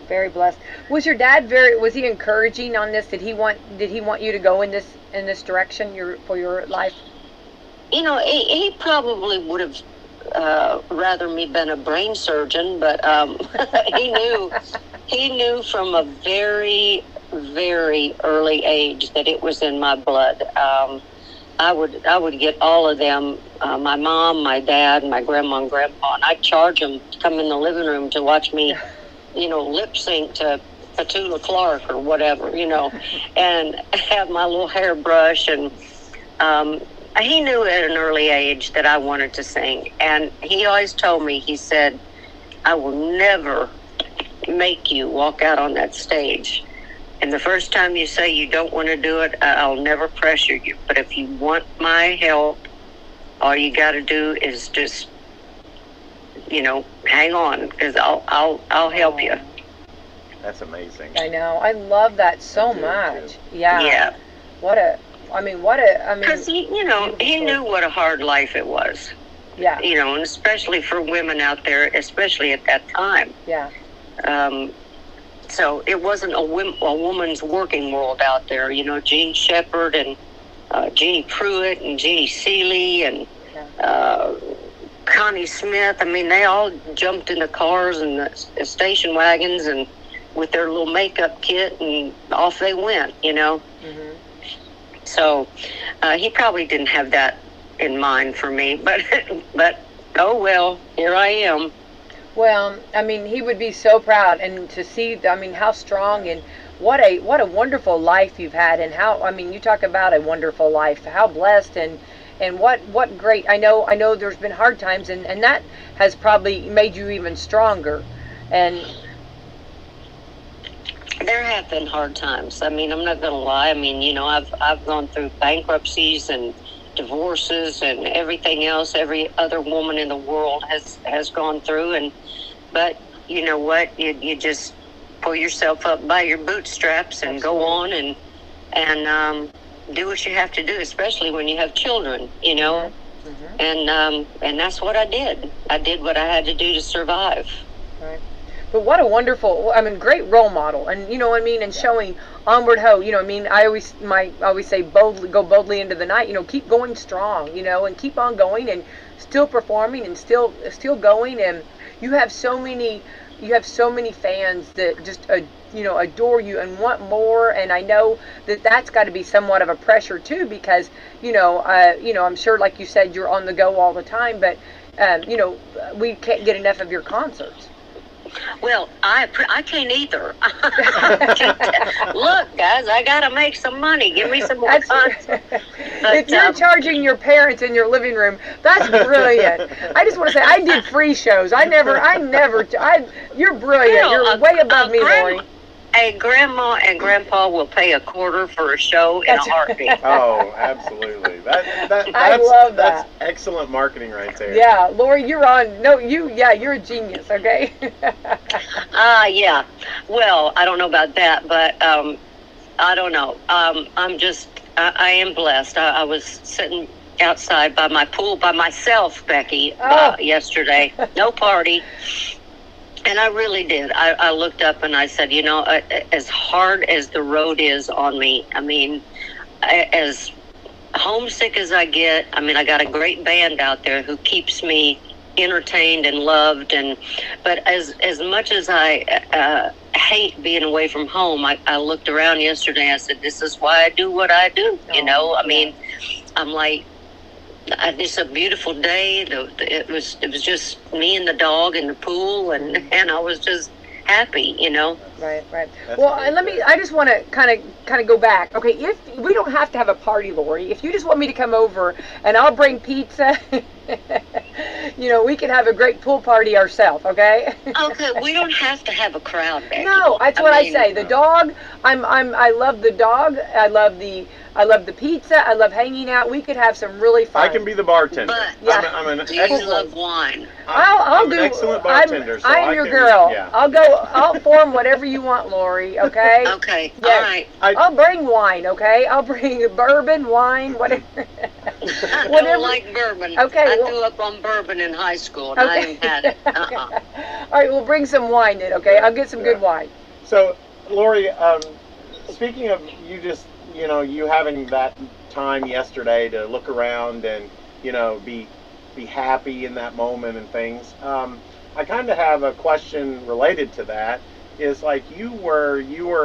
Very blessed. Was your dad was he encouraging on this? Did he want you to go in this direction for your life? He probably would have rather me been a brain surgeon, but he knew from a very, very early age that it was in my blood. I would get all of them, my mom, my dad, my grandma and grandpa, and I'd charge them to come in the living room to watch me, lip sync to Petula Clark or whatever, and have my little hairbrush. And he knew at an early age that I wanted to sing. And he always told me, he said, I will never make you walk out on that stage. And the first time you say you don't want to do it, I'll never pressure you. But if you want my help, all you got to do is just, hang on, because I'll help you. That's amazing. I know. I love that so much. Yeah. Yeah. Because he knew what a hard life it was. Yeah. And especially for women out there, especially at that time. Yeah. So it wasn't a woman's working world out there. Jean Shepherd and Jeannie Pruitt and Jeannie Seeley and Connie Smith. I mean, they all jumped in the cars and the station wagons and with their little makeup kit, and off they went, you know. Mm-hmm. So he probably didn't have that in mind for me, but oh well, here I am. Well, I mean, he would be so proud, and to see, I mean, how strong and what a wonderful life you've had, and how, I mean, you talk about a wonderful life, how blessed, and what great. I know there's been hard times, and that has probably made you even stronger. And there have been hard times. I mean, I'm not going to lie. I mean, you know, I've gone through bankruptcies and divorces and everything else every other woman in the world has gone through, but you know what, you just pull yourself up by your bootstraps and go on and do what you have to do, especially when you have children, you know. Mm-hmm. And that's what I did what I had to do to survive. Right. But what a wonderful, I mean, great role model, and you know what I mean, and showing onward ho. You know what I mean, I always say go boldly into the night. You know, keep going strong. You know, and keep on going and still performing and still going. And you have so many fans that just adore you and want more. And I know that's got to be somewhat of a pressure too, because I'm sure, like you said, you're on the go all the time. But we can't get enough of your concerts. Well, I can't either. Look, guys, I gotta make some money. Give me some more concerts. If you're charging your parents in your living room, that's brilliant. I just want to say, I did free shows. You're brilliant. You're way above me, Lorrie. Hey, Grandma and Grandpa will pay a quarter for a show in a heartbeat. Oh, absolutely. I love that. That's excellent marketing right there. Yeah, Lorrie, you're on. No, you're a genius. Okay. Yeah. Well, I don't know about that, but I don't know. I am blessed. I was sitting outside by my pool by myself, Becky, yesterday. No party. And I really did. I looked up and I said, as hard as the road is on me, I mean, as homesick as I get, I mean, I got a great band out there who keeps me entertained and loved. But as much as I hate being away from home, I looked around yesterday. I said, this is why I do what I do. I mean, I'm like, it's a beautiful day. It was just me and the dog in the pool, and I was just happy, Right. Well, and I just want to kind of go back. Okay, if we don't have to have a party, Lorrie, if you just want me to come over and I'll bring pizza, we can have a great pool party ourselves. Okay. Okay, we don't have to have a crowd, Becky. No, that's what I say. The dog. I love the dog. I love the pizza. I love hanging out. We could have some really fun. I can be the bartender. But I'm an do you love wine? I'm an excellent bartender. I'm your girl. Yeah. I'll form whatever you want, Lorrie. Okay. Okay. Yes. All right. I'll bring wine. Okay. I'll bring bourbon, wine, whatever. I don't like bourbon. Okay. I grew up on bourbon in high school, and I haven't had it. All right. We'll bring some wine then. Okay. I'll get some good wine. So, Lorrie, speaking of you having that time yesterday to look around and be happy in that moment and things, I kind of have a question related to that. Is like you were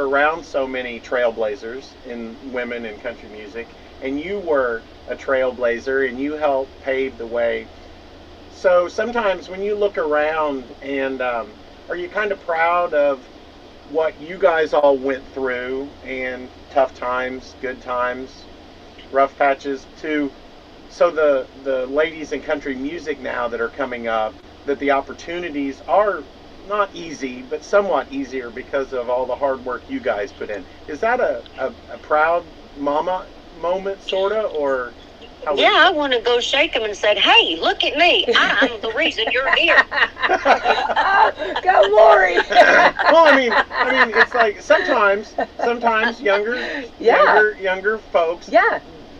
around so many trailblazers in women in country music, and you were a trailblazer and you helped pave the way. So sometimes when you look around and are you kind of proud of what you guys all went through, and tough times, good times, rough patches, so the ladies in country music now that are coming up, that the opportunities are not easy, but somewhat easier because of all the hard work you guys put in. Is that a proud mama moment, sorta, or? I want to go shake him and say, "Hey, look at me! I'm the reason you're here." Go, Lorrie! Well, I mean, it's like sometimes younger folks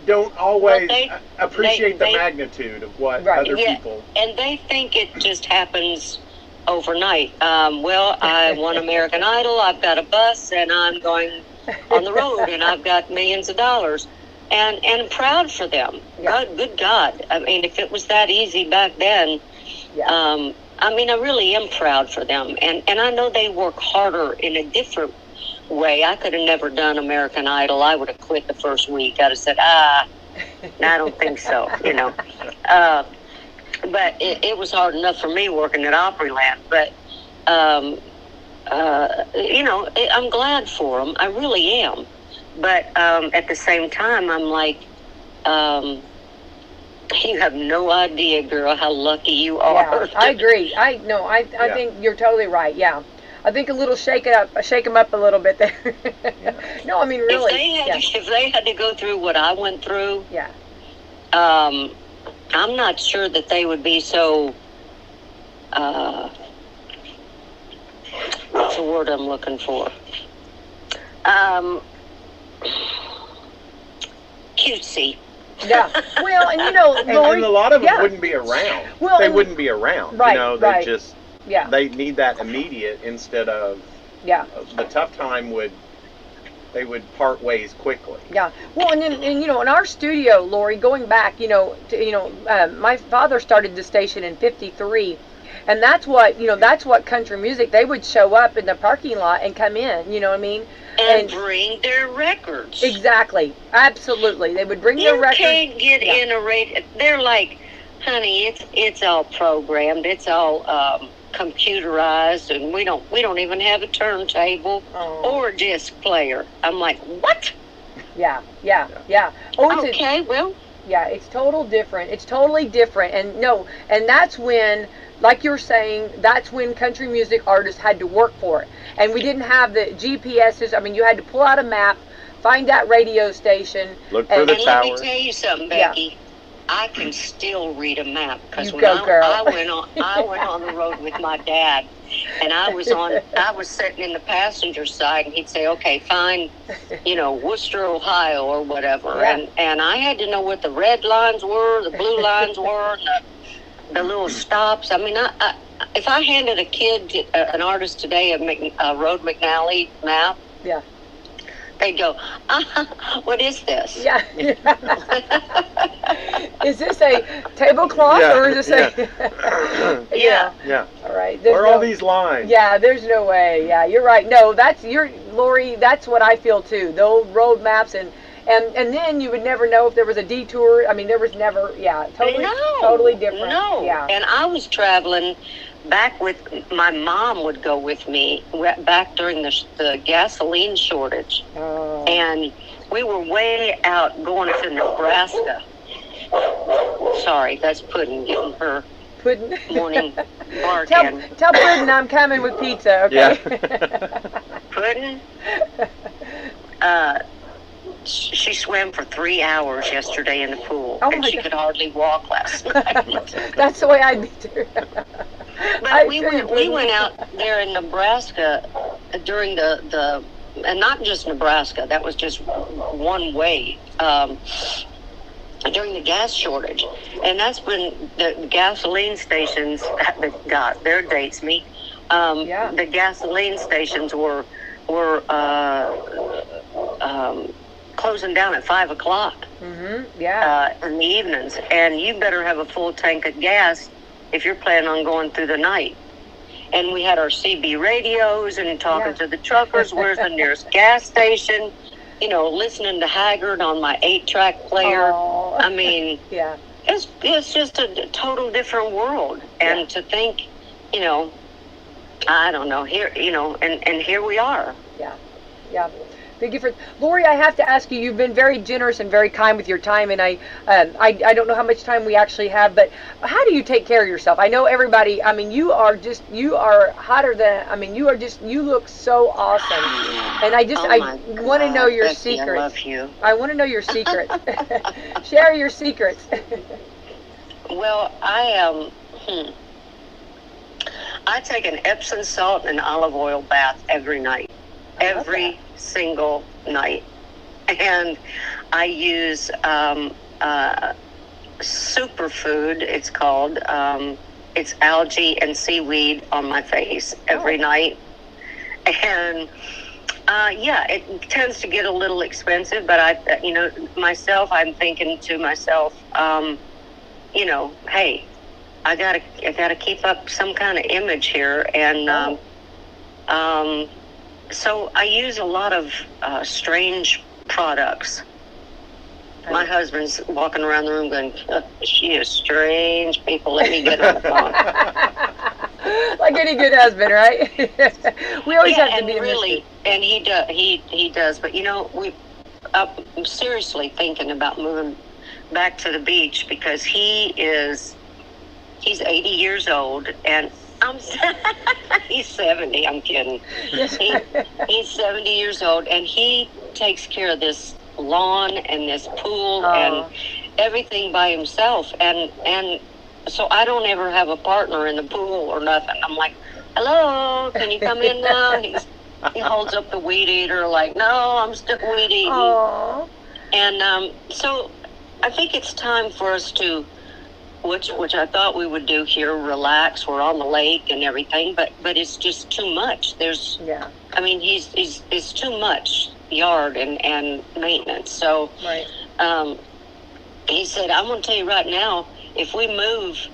don't always appreciate the magnitude of what other people. And they think it just happens overnight. I won American Idol. I've got a bus, and I'm going on the road, and I've got millions of dollars. and proud for them. Yeah. Good God. I mean, if it was that easy back then, I mean, I really am proud for them. And I know they work harder in a different way. I could have never done American Idol. I would have quit the first week. I'd have said, I don't think so, you know. But it was hard enough for me working at Opryland. But, you know, I'm glad for them. I really am. But at the same time, I'm like, you have no idea, girl, how lucky you are. Yeah, I agree. I think you're totally right. Yeah. I think a little shake them up a little bit there. No, I mean, really. If they had to go through what I went through, I'm not sure that they would be so, what's the word I'm looking for? Cutesy. Yeah. Well, and you know, Lorrie, and a lot of them wouldn't be around. Well, they wouldn't be around. Right, you know, they just Yeah. They need that immediate instead of the tough time they would part ways quickly. Yeah. Well, and then, and you know, in our studio, Lorrie, going back, my father started the station in '53, and that's what country music. They would show up in the parking lot and come in. You know what I mean? And bring their records. Exactly. Absolutely. They would bring their records. You can't get in a radio. They're like, honey, it's all programmed. It's all computerized, and we don't even have a turntable or a disc player. I'm like, what? Yeah. Oh, okay, well. Yeah, it's different. It's totally different, and that's when, like you're saying, that's when country music artists had to work for it, and we didn't have the GPSs. I mean, you had to pull out a map, find that radio station, look for the tower. Let me tell you something, Becky. Yeah. I can still read a map because when I went on the road with my dad, and I was sitting in the passenger side, and he'd say, "Okay, find, Worcester, Ohio, or whatever," and I had to know what the red lines were, the blue lines were, and the little stops. I mean, if I handed a kid, an artist today, a Road McNally map, they'd go, what is this? Yeah. Is this a tablecloth or is this a... Yeah. All right. Where are all these lines? Yeah, there's no way. Yeah, you're right. No, Lorrie, that's what I feel too. The old road maps and then you would never know if there was a detour. I mean, there was never, totally different. No. Yeah. And I was traveling back with, my mom would go with me back during the gasoline shortage. Oh. And we were way out going to Nebraska. Sorry, that's Puddin' getting her morning bark in. Tell Puddin' I'm coming with pizza, okay? Yeah. Puddin'? She swam for 3 hours yesterday in the pool, and she could hardly walk last night. That's the way I'd be too. But we went out there in Nebraska during the and not just Nebraska. That was just one way. During the gas shortage, and that's when the gasoline stations. God, there dates me. The gasoline stations were closing down at 5 o'clock. Mm-hmm. Yeah. In the evenings, and you better have a full tank of gas if you're planning on going through the night. And we had our CB radios and talking to the truckers, where's the nearest gas station? Listening to Haggard on my 8-track player. Oh. I mean, it's just a total different world. And to think, I don't know, here, and here we are. Yeah. Big difference. Lorrie, I have to ask you, you've been very generous and very kind with your time, and I don't know how much time we actually have, but how do you take care of yourself? I know everybody, I mean, you are hotter than, I mean, you look so awesome. And I want to know your secrets. I love you. I want to know your secrets. Share your secrets. Well, I take an Epsom salt and olive oil bath every night. Every single night. And I use superfood, it's called. It's algae and seaweed on my face every night. And Yeah, it tends to get a little expensive, but myself, I'm thinking to myself, hey, I gotta keep up some kind of image here, and so I use a lot of strange products. My husband's walking around the room going, she is strange. People, let me get on the phone. Like any good husband, right? We always have to be really, and he does. But I'm seriously thinking about moving back to the beach because he's 80 years old, and he's 70. I'm kidding. He's 70 years old, and he takes care of this lawn and this pool and everything by himself, and so I don't ever have a partner in the pool or nothing. I'm like, hello, can you come in now? He holds up the weed eater like, no, I'm still weed eating. Aww. And so I think it's time for us to, which I thought we would do here, relax. We're on the lake and everything, but it's just too much. I mean, it's too much yard and maintenance. So right. He said, I'm going to tell you right now, if we move,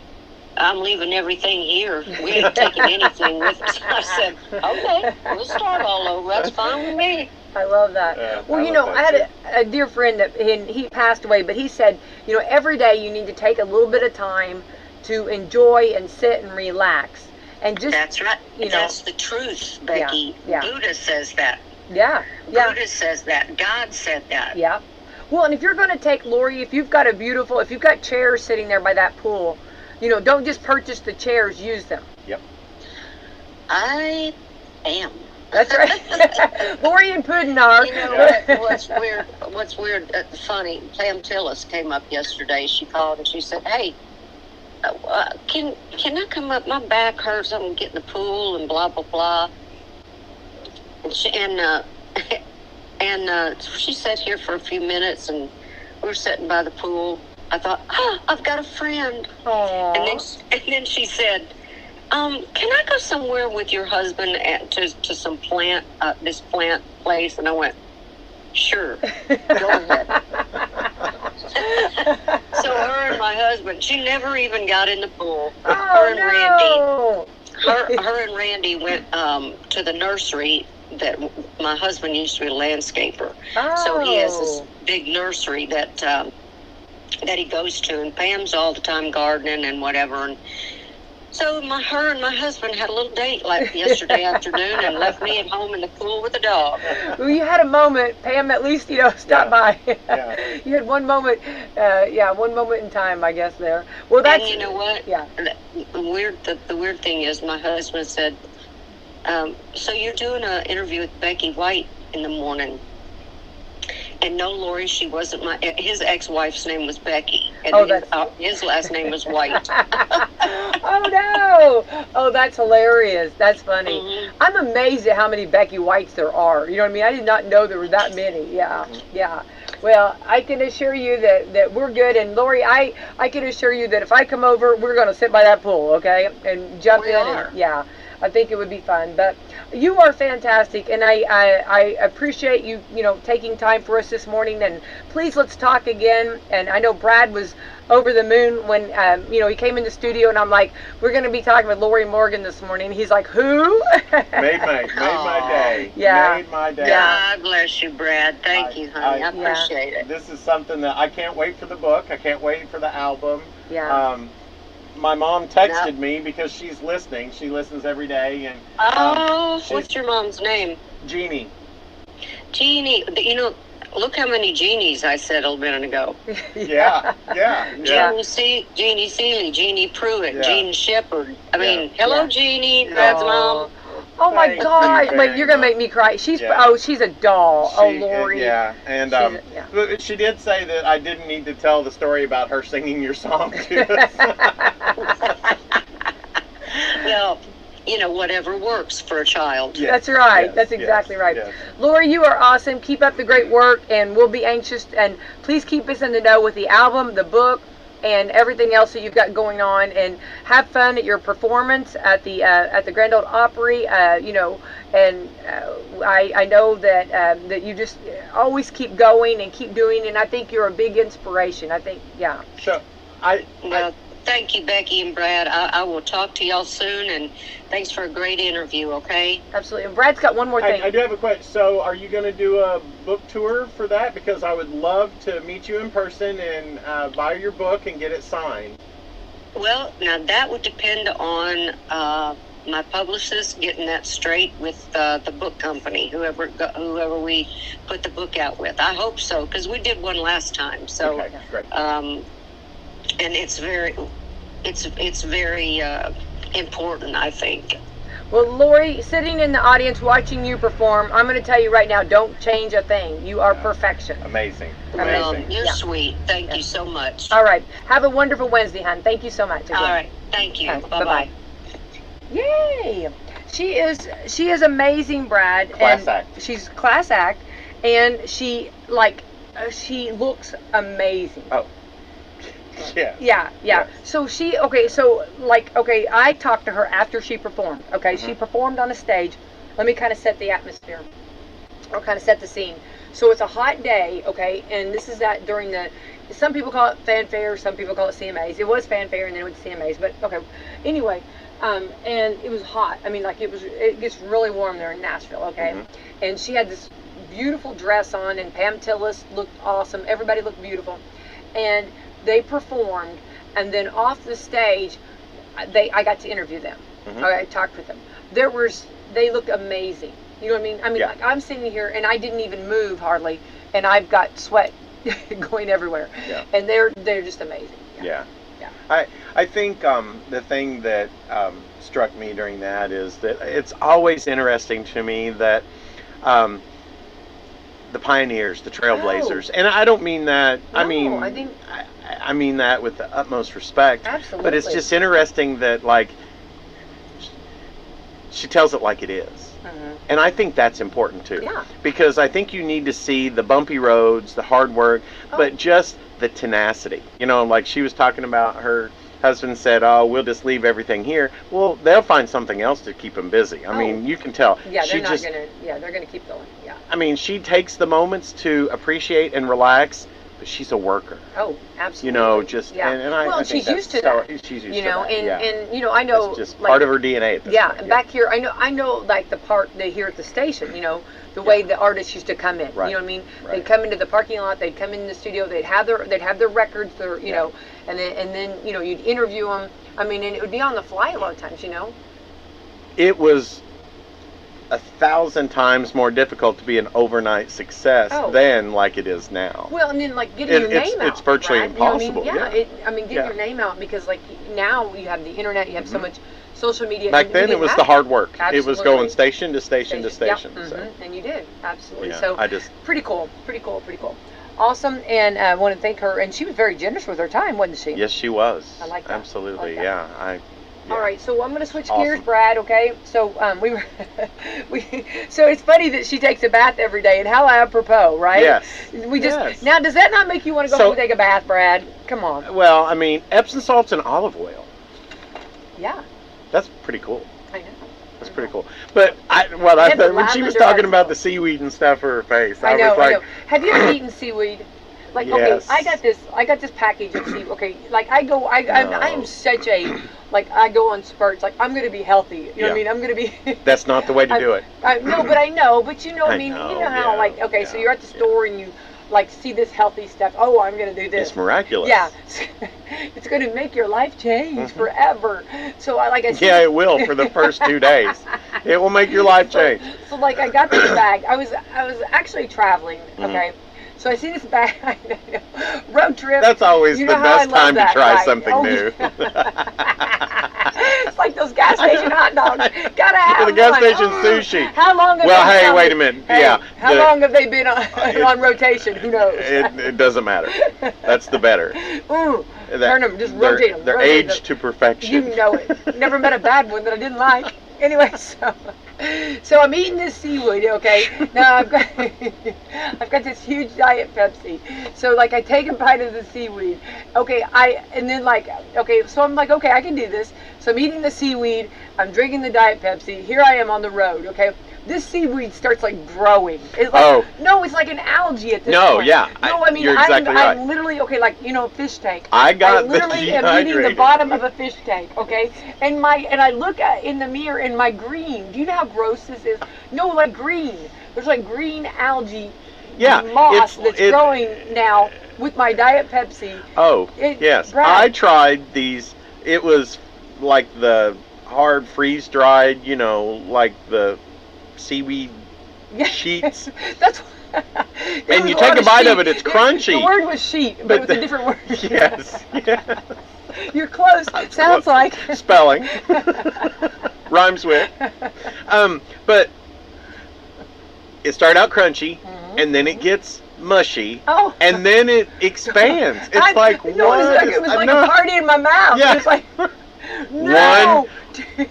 I'm leaving everything here. We ain't taking anything with us. I said, okay, we'll start all over. That's fine with me. I love that. Well, I had a dear friend that he passed away, but he said, every day you need to take a little bit of time to enjoy and sit and relax. And just, that's right. That's the truth, Becky. Yeah. Buddha says that. Yeah. Buddha says that. God said that. Yeah. Well, and if you're going to take Lorrie, if you've got chairs sitting there by that pool, don't just purchase the chairs, use them. Yep. I am. That's right. Lorrie and Puddin are. What's weird, funny, Pam Tillis came up yesterday. She called and she said, hey, can I come up? My back hurts. I'm going to get in the pool and blah, blah, blah. And she sat here for a few minutes, and we were sitting by the pool. I thought, I've got a friend. Aww. And then she said, can I go somewhere with your husband to some this plant place? And I went, sure, go ahead. So her and my husband, she never even got in the pool. Her and Randy went to the nursery that my husband used to be a landscaper. So he has this big nursery that he goes to, and Pam's all the time gardening and whatever. And so her and my husband had a little date like yesterday afternoon and left me at home in the pool with the dog. Well, you had a moment, Pam, at least, stopped by. Yeah. You had one moment in time, I guess, there. Well, that's... And you know what? Yeah. The weird thing is my husband said, so you're doing an interview with Becky White in the morning. And no, Lorrie, she wasn't his ex-wife's name was Becky. And his last name was White. Oh, no. Oh, that's hilarious. That's funny. Mm-hmm. I'm amazed at how many Becky Whites there are. You know what I mean? I did not know there were that many. Yeah, yeah. Well, I can assure you that we're good. And Lorrie, I can assure you that if I come over, we're going to sit by that pool, okay? And jump in. And, yeah. I think it would be fun. But you are fantastic, and I appreciate you, taking time for us this morning. And please, let's talk again. And I know Brad was over the moon when, he came in the studio, and I'm like, we're going to be talking with Lorrie Morgan this morning. He's like, who? Made my day. Yeah. Made my day. God bless you, Brad. Thank you, honey. I appreciate it. This is something that I can't wait for the book. I can't wait for the album. Yeah. My mom texted me because she's listening. She listens every day, and what's your mom's name? Jeannie. Jeannie. Look how many Jeannies I said a minute ago. Yeah. Jeannie Seeley, Jeannie Pruitt, Jean Shepherd. I mean, hello, Jeannie. Brad's mom. Oh my God! Wait, you're gonna make me cry. She's she's a doll. Lorrie. Yeah, and she did say that I didn't need to tell the story about her singing your song to us. Well, whatever works for a child. Yes, that's right. Yes, that's exactly right. Yes. Lorrie, you are awesome. Keep up the great work, and we'll be anxious. And please keep us in the know with the album, the book, and everything else that you've got going on, and have fun at your performance at the Grand Ole Opry. You know, and I know that that you just always keep going and keep doing, and I think you're a big inspiration. I think, yeah. So Well, thank you, Becky and Brad. I will talk to y'all soon, and thanks for a great interview, okay? Absolutely. And Brad's got one more thing. I do have a question. So are you going to do a book tour for that? Because I would love to meet you in person and buy your book and get it signed. Well, now that would depend on my publicist getting that straight with the book company, whoever we put the book out with. I hope so, because we did one last time. So, Okay, great. and it's very important, I think. Well, Lorrie, sitting in the audience watching you perform, I'm going to tell you right now, don't change a thing. You are perfection. amazing. Well, Amazing. you're sweet. Thank you so much. All right. Have a wonderful Wednesday, hon. Thank you so much. Again. All right. Thank you. All right, Bye-bye. Yay! She is amazing, Brad. Class and act. She's class act, and she looks amazing. Oh. Yeah. Yeah. Yes. So I talked to her after she performed. Okay, she performed on a stage. Let me kind of set the atmosphere, or kind of set the scene. So it's a hot day, okay, and this is that during some people call it fanfare, some people call it CMAs. It was fanfare and then it went to CMAs, but okay. Anyway, and it was hot. I mean, it gets really warm there in Nashville, okay? And she had this beautiful dress on, and Pam Tillis looked awesome. Everybody looked beautiful, and they performed, and then off the stage, I got to interview them. I talked with them. They looked amazing. You know what I mean? I mean, like, I'm sitting here and I didn't even move hardly, and I've got sweat going everywhere. Yeah. And they're just amazing. Yeah. I think the thing that struck me during that is that it's always interesting to me that the pioneers, the trailblazers, and I don't mean that. No, I mean that with the utmost respect. Absolutely. But it's just interesting that, like, she tells it like it is. And I think that's important too. Yeah. Because I think you need to see the bumpy roads, the hard work, but just the tenacity. You know, like she was talking about, her husband said, "Oh, we'll just leave everything here." Well, they'll find something else to keep them busy. I mean, you can tell. Yeah, they're gonna keep going. Yeah. I mean, she takes the moments to appreciate and relax, but she's a worker. Oh, absolutely. You know, just and I think she's that's used to that. She's used you to know, that. and you know, I know it's just like, part of her DNA at this point. And back here, I know like the part they hear at the station. You know, the way the artists used to come in. Right. You know what I mean? Right. They'd come into the parking lot. They'd come in the studio. They'd have their records. Their you know, and then you know, you'd interview them. I mean, and it would be on the fly a lot of times. You know. It was 1,000 times more difficult to be an overnight success than like it is now. Well, and then like getting your name out. It's virtually impossible. You know what I mean? I mean, getting your name out, because like now you have the internet, you have so much social media. Back then it was the hard work. Absolutely. It was going station to station to station. Yep. So. And you did, absolutely. Yeah, so pretty cool. Awesome, and I want to thank her, and she was very generous with her time, wasn't she? Yes, she was. I like that. Absolutely, I like that. All right, so I'm going to switch gears, Brad. Okay, so so it's funny that she takes a bath every day, and how apropos, right? Yes. Now, does that not make you want to go home and take a bath, Brad? Come on. Well, I mean, Epsom salts and olive oil. Yeah. That's pretty cool. I know. That's pretty cool. But when she was talking about the seaweed and stuff for her face, I was like, have you ever eaten seaweed? Like, yes. okay, I got this package of seaweed. Okay, like I am such a, like, I go on spurts. Like, I'm going to be healthy. You know what I mean? I'm going to be. That's not the way to do it. No, but I know. But you know, you know how, like, okay, so you're at the store and you, like, see this healthy stuff. Oh, I'm going to do this. It's miraculous. Yeah. It's going to make your life change forever. So I see it will for the first 2 days. It will make your life change. So like, I got this bag. I was actually traveling, okay? So I see this bag, road trip. That's always the best time to try something new. It's like those gas station hot dogs. Gotta have the gas station sushi. How long have hey, wait a minute. How long have they been on rotation? Who knows? It doesn't matter. That's the better. Ooh, turn them, just rotate them. They're aged to perfection. You know it. Never met a bad one that I didn't like. Anyway, so... So I'm eating this seaweed, okay? Now I've got this huge diet Pepsi. So like I take a bite of the seaweed, okay? So I'm like, okay, I can do this. So I'm eating the seaweed, I'm drinking the diet Pepsi. Here I am on the road, okay? This seaweed starts like growing. It's like no, it's like an algae at this point. No, I mean you're exactly right. I'm literally like fish tank. I literally am eating the bottom of a fish tank, okay? And I look in the mirror and my green. Do you know how gross this is? No, like green. There's like green algae moss that's growing now with my diet Pepsi. Yes. Brad, I tried these. It was like the hard freeze dried, like the seaweed sheets. That's and you take a bite of it, it's crunchy. The word was sheet, but it was a different word. Yes. You're close. Sounds like spelling. Rhymes with. But it started out crunchy, and then it gets mushy, and then it expands. It's it was like a party in my mouth. Yeah. It's like no.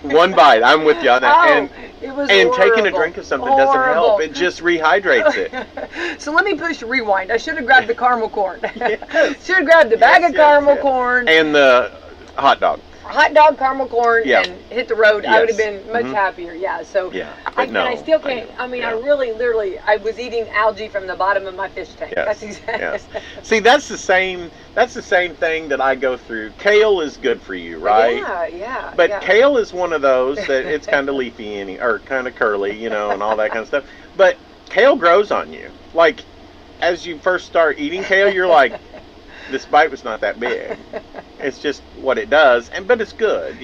One bite. I'm with you on that. It was and horrible. taking a drink of something doesn't help. It just rehydrates it. So let me push rewind. I should have grabbed the caramel corn. Should have grabbed the bag of caramel corn. And the hot dog. Hot dog, caramel corn, and hit the road. Yes. I would have been much happier. Yeah. So I still can't. I mean, I really, literally, I was eating algae from the bottom of my fish tank. Yes. That's exactly. Yes. See, that's the same thing that I go through. Kale is good for you, right? Yeah. But kale is one of those that it's kind of leafy or kind of curly, and all that kind of stuff. But kale grows on you. Like, as you first start eating kale, you're like, this bite was not that big. It's just what it does, but it's good,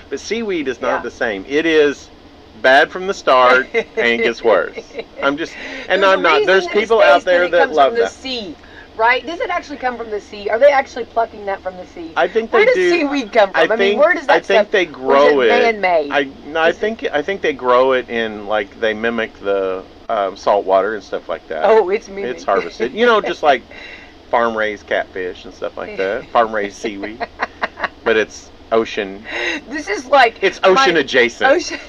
But seaweed is not the same. It is bad from the start, and it gets worse. There's people out there that love that. Sea, right? Does it actually come from the sea? Are they actually plucking that from the sea? I think where they does do. Seaweed come from? Where does that I think they grow it. Man-made. I think they grow it in they mimic the salt water and stuff like that. Oh, it's mimic. It's harvested. Just like farm-raised catfish and stuff like that. Farm-raised seaweed, but it's ocean. This is like it's ocean adjacent. Ocean.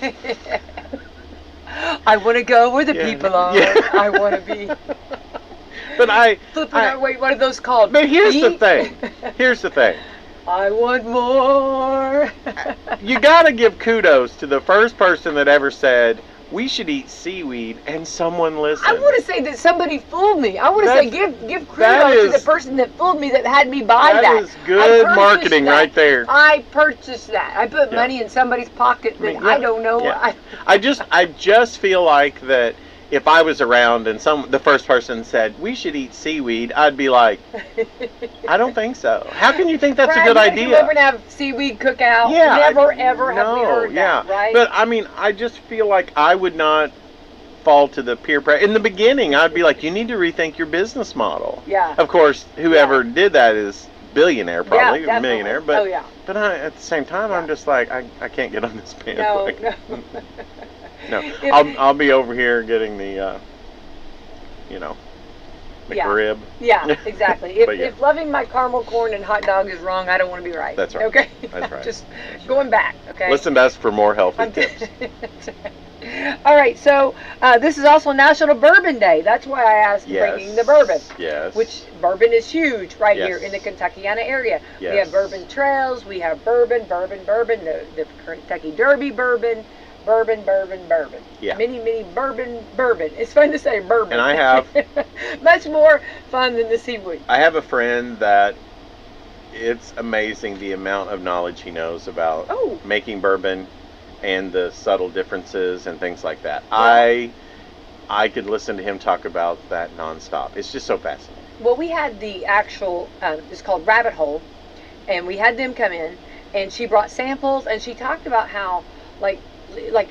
I want to go where the people are. I want to be. But wait, what are those called? But here's the thing. I want more. You gotta give kudos to the first person that ever said we should eat seaweed, and someone listened. I want to say that somebody fooled me. I want to say give kudos to the person that fooled me, that had me buy that. That is good marketing right there. I purchased that. I put money in somebody's pocket that I don't know. Yeah. I just feel like that if I was around and the first person said we should eat seaweed, I'd be like, I don't think so. How can you think that's Brad, a good idea? You ever have seaweed cookout? Yeah. Never ever have we heard that, right? But I mean, I just feel like I would not fall to the peer pressure. In the beginning, I'd be like, you need to rethink your business model. Yeah. Of course, whoever did that is billionaire, probably, or millionaire. But but at the same time, I'm just like, I can't get on this bandwagon. No, I'll be over here getting the, McRib. Yeah, exactly. If loving my caramel corn and hot dog is wrong, I don't want to be right. That's right. Okay. That's right. Just going back. Okay. Listen to us for more healthy tips. All right. So this is also National Bourbon Day. That's why I asked bringing the bourbon. Yes. Which bourbon is huge here in the Kentuckiana area. Yes. We have bourbon trails. We have bourbon. The Kentucky Derby bourbon. Bourbon. Yeah. Many bourbon. It's fun to say bourbon. And I have much more fun than the seaweed. I have a friend that it's amazing the amount of knowledge he knows about making bourbon and the subtle differences and things like that. Yeah. I could listen to him talk about that nonstop. It's just so fascinating. Well, we had the actual it's called Rabbit Hole, and we had them come in, and she brought samples, and she talked about how like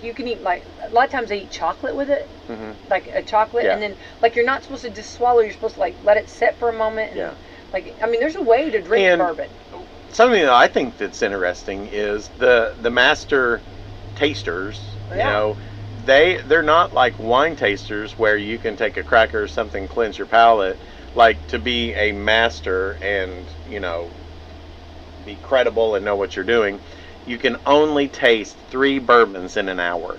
you can eat, a lot of times they eat chocolate with it, like a chocolate, and then you're not supposed to just swallow, you're supposed to let it sit for a moment. And, there's a way to drink bourbon. Something that I think that's interesting is the master tasters, they're not like wine tasters where you can take a cracker or something, cleanse your palate. Like, to be a master and, be credible and know what you're doing, you can only taste 3 bourbons in an hour.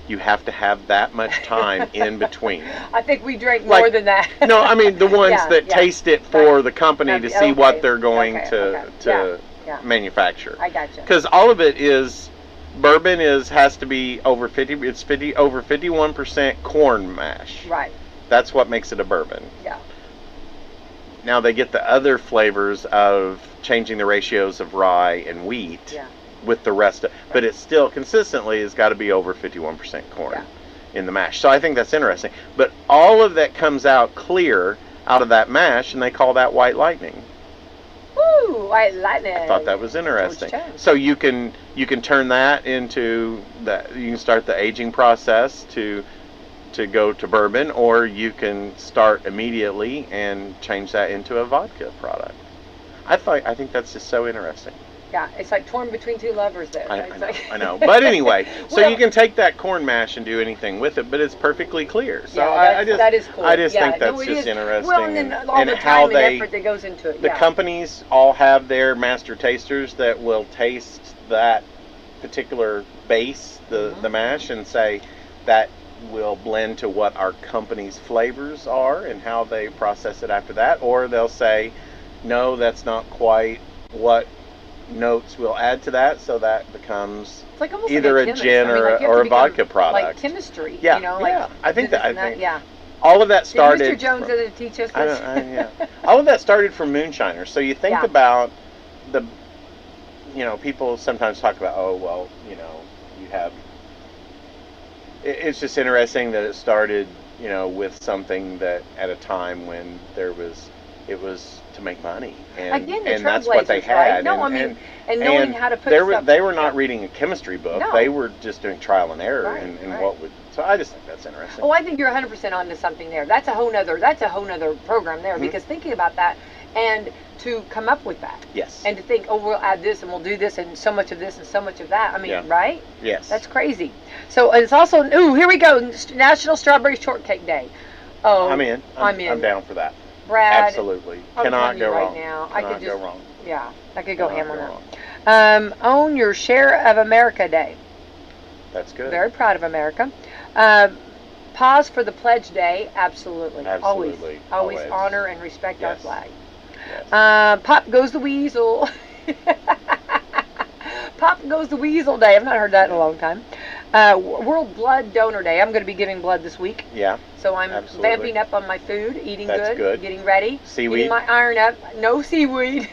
you have to have that much time in between. I think we drank more than that. No, I mean the ones that taste it for the company to see what they're going to manufacture. I gotcha. Because all of it is, bourbon has to be over 51% corn mash. Right. That's what makes it a bourbon. Yeah. Now they get the other flavors of changing the ratios of rye and wheat. Yeah. With the rest of, but it still consistently has got to be over 51% corn in the mash. So I think that's interesting. But all of that comes out clear out of that mash, and they call that white lightning. Woo, white lightning. I thought that was interesting. So you can turn that into that. You can start the aging process to go to bourbon, or you can start immediately and change that into a vodka product. I think that's just so interesting. Yeah, it's like torn between two lovers there. I know. But anyway, so you can take that corn mash and do anything with it, but it's perfectly clear. So that is cool. I just think that's just interesting. Well, and then all the time and effort that goes into it. The companies all have their master tasters that will taste that particular base, the mash, and say that will blend to what our company's flavors are and how they process it after that. Or they'll say, no, that's not quite what notes we'll add to that, so that becomes like either a gin or a vodka product. Like chemistry, yeah, you know, I think all of that started. Did Mr. Jones didn't teach us this? All of that started from moonshiners. So you think about people sometimes talk about, you have. It's just interesting that it started, with something that at a time when it was to make money, and that's what they had. Right? No, and knowing how to put they were not reading a chemistry book. No. They were just doing trial and error and what would. So I just think that's interesting. Oh, I think you're 100% onto something there. That's a whole nother program there, because thinking about that and to come up with that. Yes. And to think, oh, we'll add this and we'll do this and so much of this and so much of that. I mean, right? Yes. That's crazy. So it's also here we go, National Strawberry Shortcake Day. Oh, I'm in. I'm down for that. Brad, absolutely. Cannot go wrong. Now. Cannot go wrong. Yeah, I could go ham on that. Own Your Share of America Day. That's good. Very proud of America. Pause for the Pledge Day. Absolutely. Absolutely. Always honor and respect our flag. Yes. Pop Goes the Weasel. Pop Goes the Weasel Day. I've not heard that in a long time. World Blood Donor Day. I'm going to be giving blood this week. Yeah. So I'm vamping up on my food, eating good, getting ready. Seaweed. Getting my iron up. No seaweed.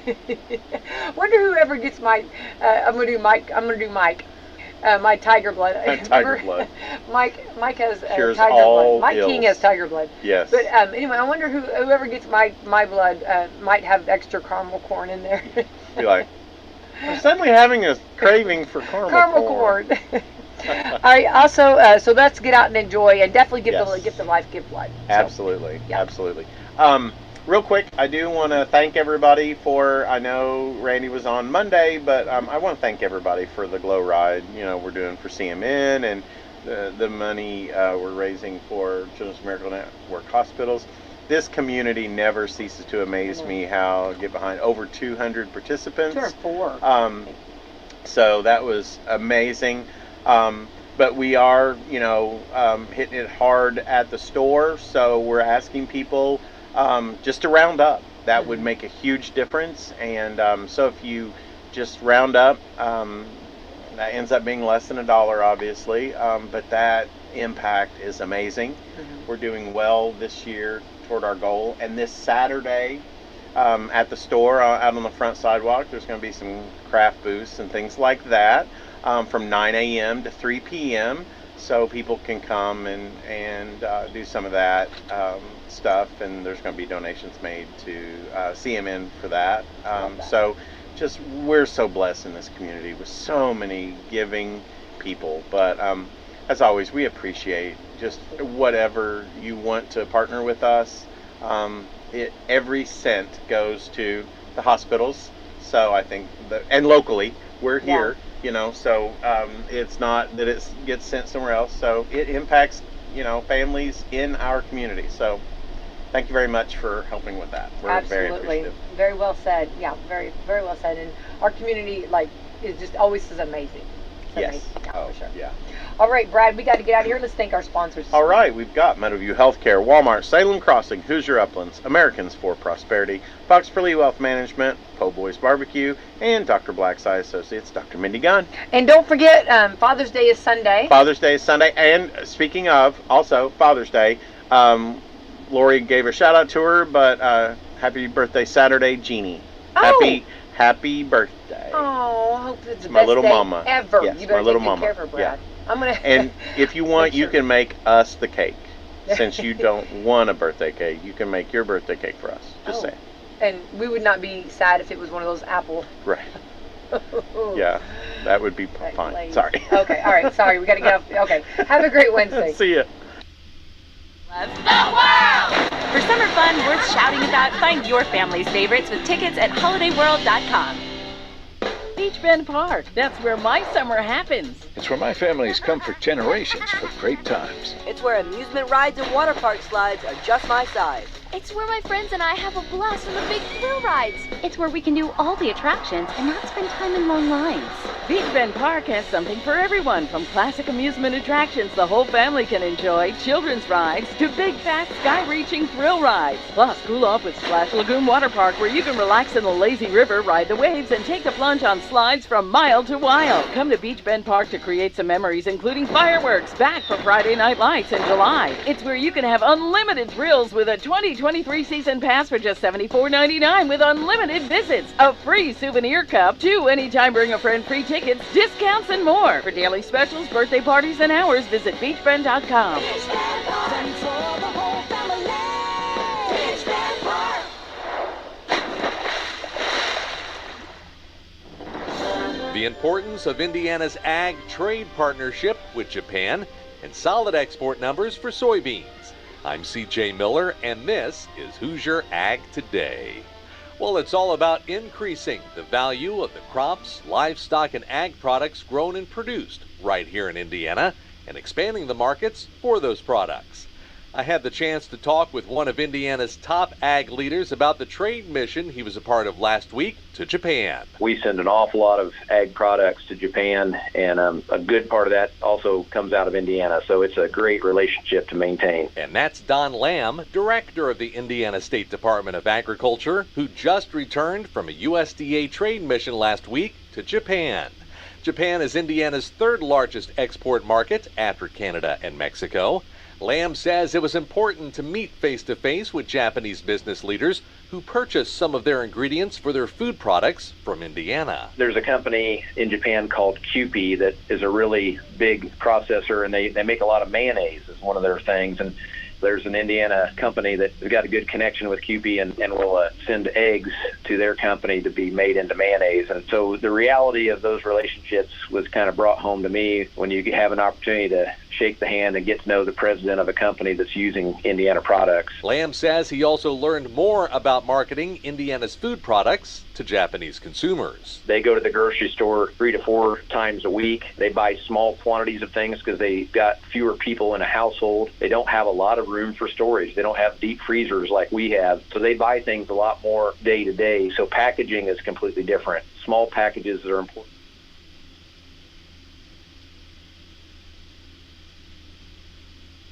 Wonder whoever gets my. I'm going to do Mike. My tiger blood. Tiger blood. Mike has Cures tiger all blood. Mike ills. King has tiger blood. Yes. But anyway, I wonder whoever gets my blood might have extra caramel corn in there. Be like, I'm suddenly having a craving for caramel corn. All right. Also, so let's get out and enjoy, and definitely give the life, give blood. So, absolutely. Absolutely. Real quick, I do want to thank everybody for. I know Randy was on Monday, but I want to thank everybody for the Glow Ride. We're doing for CMN and the money we're raising for Children's Miracle Network hospitals. This community never ceases to amaze me. How get behind over 200 participants. 204. So that was amazing. But we are, hitting it hard at the store. So we're asking people just to round up. That would make a huge difference. And so if you just round up, that ends up being less than $1, obviously. But that impact is amazing. We're doing well this year toward our goal. And this Saturday at the store, out on the front sidewalk, there's going to be some craft booths and things like that. From 9 a.m. to 3 p.m. so people can come and do some of that stuff, and there's going to be donations made to CMN for that. So just we're so blessed in this community with so many giving people, but as always, we appreciate just whatever you want to partner with us. Every cent goes to the hospitals, so I think and locally we're here. So it's not that it gets sent somewhere else. So it impacts, families in our community. So thank you very much for helping with that. We're very appreciative. Very well said. Yeah, very, very well said. And our community, is just always amazing. It's amazing. Yeah, for sure. Yeah. All right, Brad, we got to get out of here. Let's thank our sponsors. All right, we've got Meadowview Healthcare, Walmart, Salem Crossing, Hoosier Uplands, Americans for Prosperity, Fox Burley Wealth Management, Po' Boys Barbecue, and Dr. Black's Eye Associates, Dr. Mindy Gunn. And don't forget, Father's Day is Sunday. Father's Day is Sunday, and speaking of, also Father's Day, Lorrie gave a shout out to her, but happy birthday Saturday, Jeannie. Oh. Happy birthday. Oh, I hope it's the my best little day mama. ever. Yes, You better my little take good mama. care of her, Brad. Yeah. I'm gonna. And if you want, Make sure. you can make us the cake. Since you don't want a birthday cake, you can make your birthday cake for us. Just saying. And we would not be sad if it was one of those apple. Right. Yeah, that would be fine. Lays. Sorry. Okay, all right, sorry. We got to get off. Okay, have a great Wednesday. See ya. For summer fun worth shouting about, find your family's favorites with tickets at holidayworld.com. Beach Bend Park, that's where my summer happens. It's where my family's come for generations for great times. It's where amusement rides and water park slides are just my size. It's where my friends and I have a blast on the big thrill rides. It's where we can do all the attractions and not spend time in long lines. Beach Bend Park has something for everyone, from classic amusement attractions the whole family can enjoy, children's rides, to big, fast, sky-reaching thrill rides. Plus, cool off with Splash Lagoon Water Park, where you can relax in the lazy river, ride the waves, and take the plunge on slides from mile to wild. Come to Beach Bend Park to create some memories, including fireworks, back for Friday Night Lights in July. It's where you can have unlimited thrills with a 2023 season pass for just $74.99 with unlimited visits, a free souvenir cup, 2 anytime bring a friend free tickets, discounts, and more. For daily specials, birthday parties, and hours, visit beachbend.com. The importance of Indiana's ag trade partnership with Japan and solid export numbers for soybeans. I'm CJ Miller, and this is Hoosier Ag Today. Well, it's all about increasing the value of the crops, livestock, and ag products grown and produced right here in Indiana and expanding the markets for those products. I had the chance to talk with one of Indiana's top ag leaders about the trade mission he was a part of last week to Japan. We send an awful lot of ag products to Japan, and a good part of that also comes out of Indiana, so it's a great relationship to maintain. And that's Don Lamb, director of the Indiana State Department of Agriculture, who just returned from a USDA trade mission last week to Japan. Japan is Indiana's third largest export market after Canada and Mexico. Lamb says it was important to meet face-to-face with Japanese business leaders who purchased some of their ingredients for their food products from Indiana. There's a company in Japan called Kewpie that is a really big processor, and they make a lot of mayonnaise is one of their things. And there's an Indiana company that has got a good connection with Kewpie and will send eggs to their company to be made into mayonnaise. And so the reality of those relationships was kind of brought home to me when you have an opportunity to shake the hand and get to know the president of a company that's using Indiana products. Lamb says he also learned more about marketing Indiana's food products to Japanese consumers. They go to the grocery store 3 to 4 times a week. They buy small quantities of things because they've got fewer people in a household. They don't have a lot of room for storage. They don't have deep freezers like we have. So they buy things a lot more day to day. So packaging is completely different. Small packages that are important.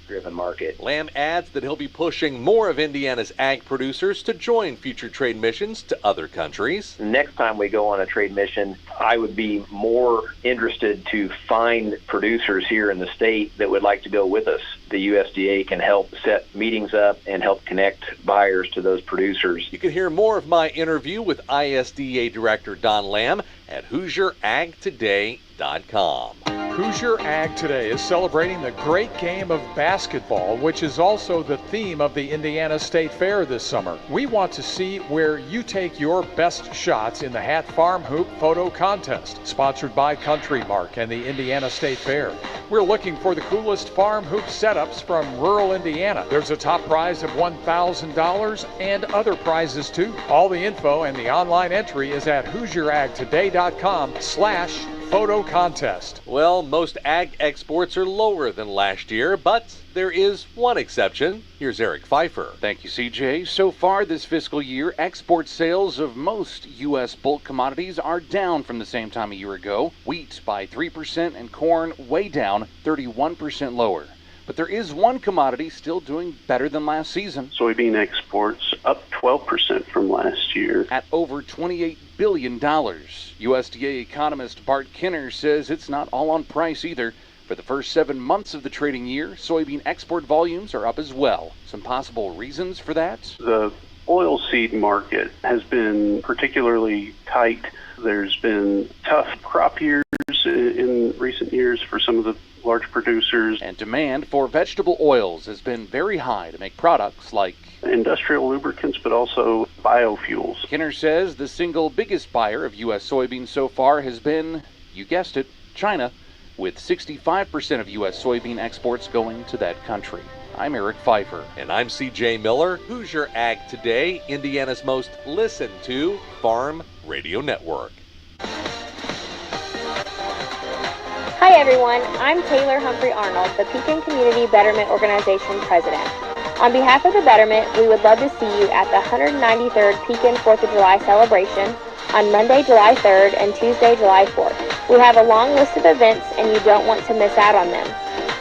Driven market. Lamb adds that he'll be pushing more of Indiana's ag producers to join future trade missions to other countries. Next time we go on a trade mission, I would be more interested to find producers here in the state that would like to go with us. The USDA can help set meetings up and help connect buyers to those producers. You can hear more of my interview with ISDA Director Don Lamb at HoosierAgToday.com. Hoosier Ag Today is celebrating the great game of basketball, which is also the theme of the Indiana State Fair this summer. We want to see where you take your best shots in the Hat Farm Hoop Photo Contest, sponsored by Country Mark and the Indiana State Fair. We're looking for the coolest farm hoop setups from rural Indiana. There's a top prize of $1,000 and other prizes too. All the info and the online entry is at HoosierAgToday.com/fair. photo contest. Well, most ag exports are lower than last year, but there is one exception. Here's Eric Pfeiffer. Thank you, CJ. So far this fiscal year, export sales of most U.S. bulk commodities are down from the same time a year ago. Wheat by 3% and corn way down, 31% lower. But there is one commodity still doing better than last season. Soybean exports up 12% from last year. At over $28 billion. USDA economist Bart Kinner says it's not all on price either. For the first 7 months of the trading year, soybean export volumes are up as well. Some possible reasons for that? The oilseed market has been particularly tight. There's been tough crop years in recent years for some of the large producers. And demand for vegetable oils has been very high to make products like industrial lubricants, but also biofuels. Kinner says the single biggest buyer of U.S. soybeans so far has been, you guessed it, China, with 65% of U.S. soybean exports going to that country. I'm Eric Pfeiffer. And I'm CJ Miller. Who's Your Ag Today, Indiana's most listened to farm radio network. Hi everyone, I'm Taylor Humphrey Arnold, the Pekin Community Betterment Organization President. On behalf of the Betterment, we would love to see you at the 193rd Pekin 4th of July celebration on Monday, July 3rd and Tuesday, July 4th. We have a long list of events and you don't want to miss out on them.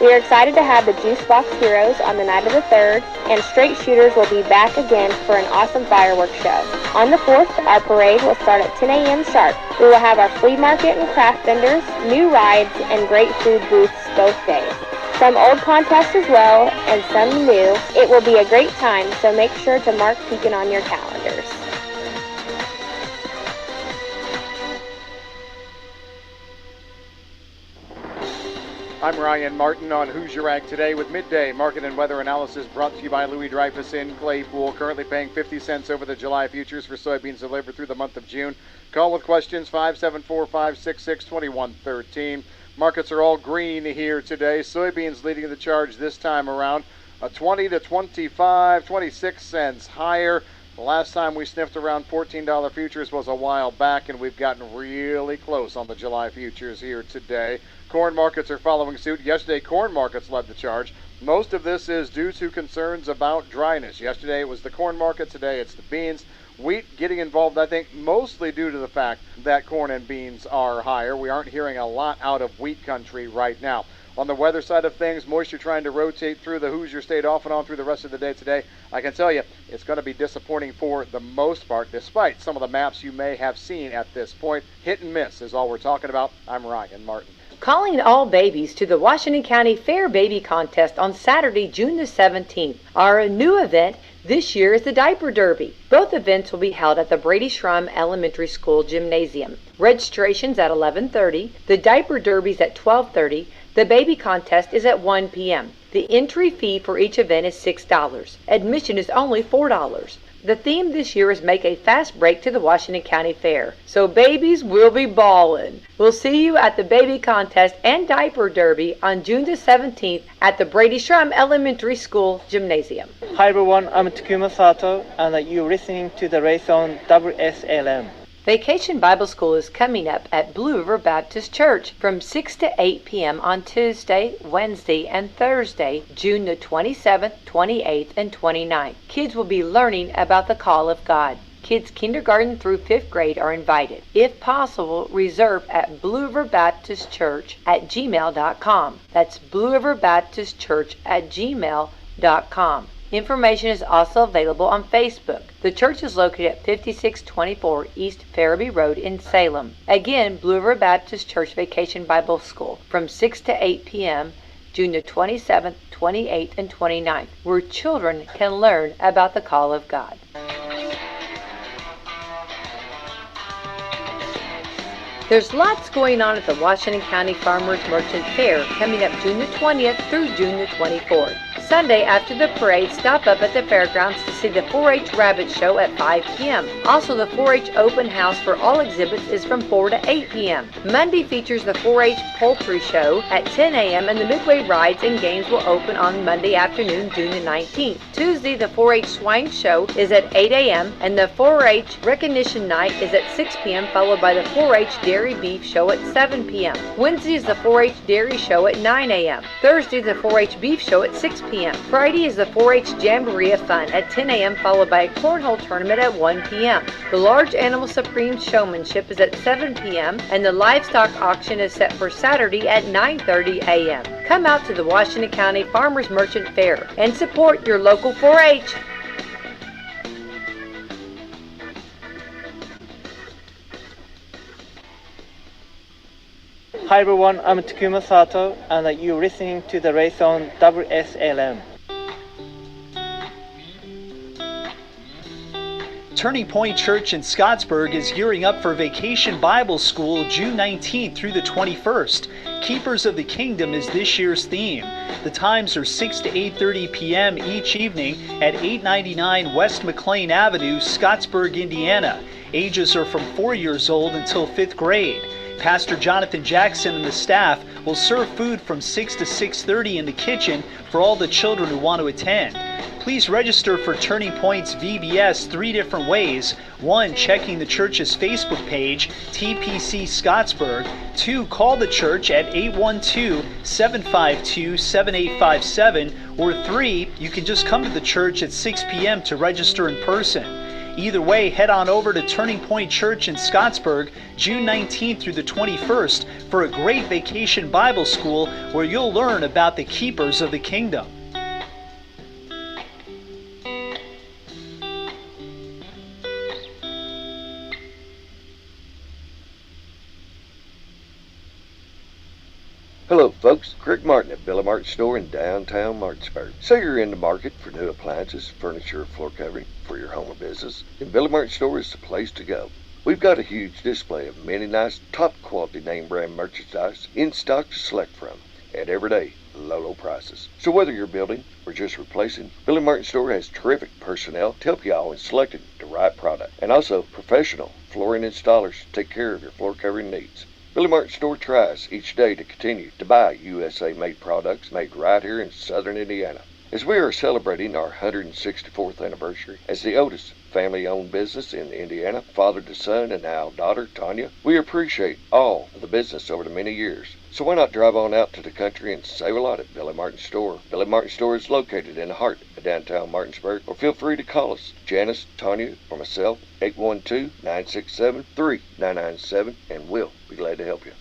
We are excited to have the Juice Box Heroes on the night of the 3rd, and Straight Shooters will be back again for an awesome fireworks show. On the 4th, our parade will start at 10 a.m. sharp. We will have our flea market and craft vendors, new rides, and great food booths both days. Some old contests as well, and some new. It will be a great time, so make sure to mark Pekin on your calendars. I'm Ryan Martin on Who's Your Ag Today with midday market and weather analysis brought to you by Louis Dreyfus in Claypool. Currently paying 50 cents over the July futures for soybeans delivered through the month of June. Call with questions 574-566-2113. Markets are all green here today. Soybeans leading the charge this time around. A 20 to 25, 26 cents higher. The last time we sniffed around $14 futures was a while back, and we've gotten really close on the July futures here today. Corn markets are following suit. Yesterday, corn markets led the charge. Most of this is due to concerns about dryness. Yesterday it was the corn market. Today it's the beans. Wheat getting involved, I think, mostly due to the fact that corn and beans are higher. We aren't hearing a lot out of wheat country right now. On the weather side of things, moisture trying to rotate through the Hoosier State off and on through the rest of the day today. I can tell you, it's going to be disappointing for the most part, despite some of the maps you may have seen at this point. Hit and miss is all we're talking about. I'm Ryan Martin. Calling all babies to the Washington County Fair Baby Contest on Saturday, June the 17th. Our new event this year is the Diaper Derby. Both events will be held at the Brady Shrum Elementary School Gymnasium. Registration's at 11:30, the Diaper Derby's at 12:30, the Baby Contest is at 1 p.m. The entry fee for each event is $6. Admission is only $4. The theme this year is Make a Fast Break to the Washington County Fair. So babies will be ballin'. We'll see you at the Baby Contest and Diaper Derby on June the 17th at the Brady Shrum Elementary School Gymnasium. Hi everyone, I'm Takuma Sato and you're listening to the race on Wslm. Vacation Bible School is coming up at Blue River Baptist Church from 6 to 8 p.m. on Tuesday, Wednesday, and Thursday, June the 27th, 28th, and 29th. Kids will be learning about the call of God. Kids kindergarten through 5th grade are invited. If possible, reserve at blueriverbaptistchurch@gmail.com. That's blueriverbaptistchurch@gmail.com. Information is also available on Facebook. The church is located at 5624 East Farabee Road in Salem. Again, Blue River Baptist Church Vacation Bible School from 6 to 8 p.m. June the 27th, 28th, and 29th, where children can learn about the call of God. There's lots going on at the Washington County Farmers Merchant Fair coming up June the 20th through June the 24th. Sunday after the parade, stop up at the fairgrounds to see the 4-H Rabbit Show at 5 p.m. Also, the 4-H Open House for all exhibits is from 4 to 8 p.m. Monday features the 4-H Poultry Show at 10 a.m. and the Midway Rides and Games will open on Monday afternoon, June the 19th. Tuesday, the 4-H Swine Show is at 8 a.m. and the 4-H Recognition Night is at 6 p.m. followed by the 4-H Dairy Beef Show at 7 p.m. Wednesday is the 4-H Dairy Show at 9 a.m. Thursday, the 4-H Beef Show at 6 p.m. Friday is the 4-H Jamboree Fun at 10 a.m. followed by a cornhole tournament at 1 p.m. The Large Animal Supreme Showmanship is at 7 p.m. and the Livestock Auction is set for Saturday at 9:30 a.m. Come out to the Washington County Farmers Merchant Fair and support your local 4-H. Hi everyone, I'm Takuma Sato, and you're listening to the race on Wslm. Turning Point Church in Scottsburg is gearing up for Vacation Bible School June 19th through the 21st. Keepers of the Kingdom is this year's theme. The times are 6 to 8:30 p.m. each evening at 899 West McLean Avenue, Scottsburg, Indiana. Ages are from 4 years old until 5th grade. Pastor Jonathan Jackson and the staff will serve food from 6 to 6:30 in the kitchen for all the children who want to attend. Please register for Turning Point's VBS 3 different ways. 1, checking the church's Facebook page, TPC Scottsburg. 2, call the church at 812-752-7857. Or 3, you can just come to the church at 6 p.m. to register in person. Either way, head on over to Turning Point Church in Scottsburg, June 19th through the 21st for a great Vacation Bible School where you'll learn about the keepers of the kingdom. Hello folks, Craig Martin at Billy Martin Store in downtown Martinsburg. So you're in the market for new appliances, furniture, floor covering for your home or business, then Billy Martin Store is the place to go. We've got a huge display of many nice top quality name brand merchandise in stock to select from at everyday low prices. So whether you're building or just replacing, Billy Martin Store has terrific personnel to help you all in selecting the right product, and also professional flooring installers to take care of your floor covering needs. Billy Martin Store tries each day to continue to buy USA-made products made right here in southern Indiana. As we are celebrating our 164th anniversary as the oldest family-owned business in Indiana, father to son and now daughter, Tanya, we appreciate all of the business over the many years. So why not drive on out to the country and save a lot at Billy Martin Store? Billy Martin Store is located in the heart of downtown Martinsburg, or feel free to call us, Janice, Tanya, or myself, 812-967-3997, and we'll be glad to help you.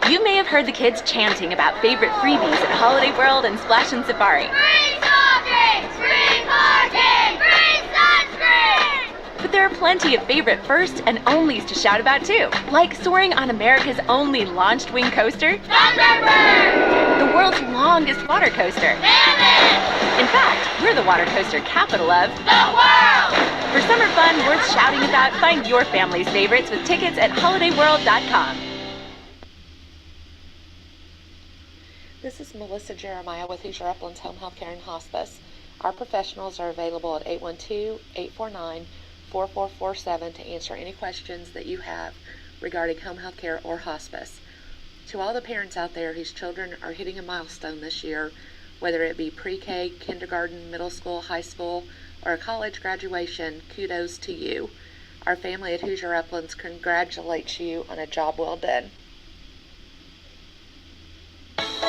You may have heard the kids chanting about favorite freebies at Holiday World and Splash and Safari. Free soft drinks! Free parking! Free sunscreen! But there are plenty of favorite first and onlys to shout about too, like soaring on America's only launched wing coaster, Thunderbird! The world's longest water coaster. Mammoth! In fact, we're the water coaster capital of the world! For summer fun worth shouting about, find your family's favorites with tickets at holidayworld.com. This is Melissa Jeremiah with Hoosier Uplands Home Health Care and Hospice. Our professionals are available at 812-849-4447 to answer any questions that you have regarding home health care or hospice. To all the parents out there whose children are hitting a milestone this year, whether it be pre-K, kindergarten, middle school, high school, or a college graduation, kudos to you. Our family at Hoosier Uplands congratulates you on a job well done.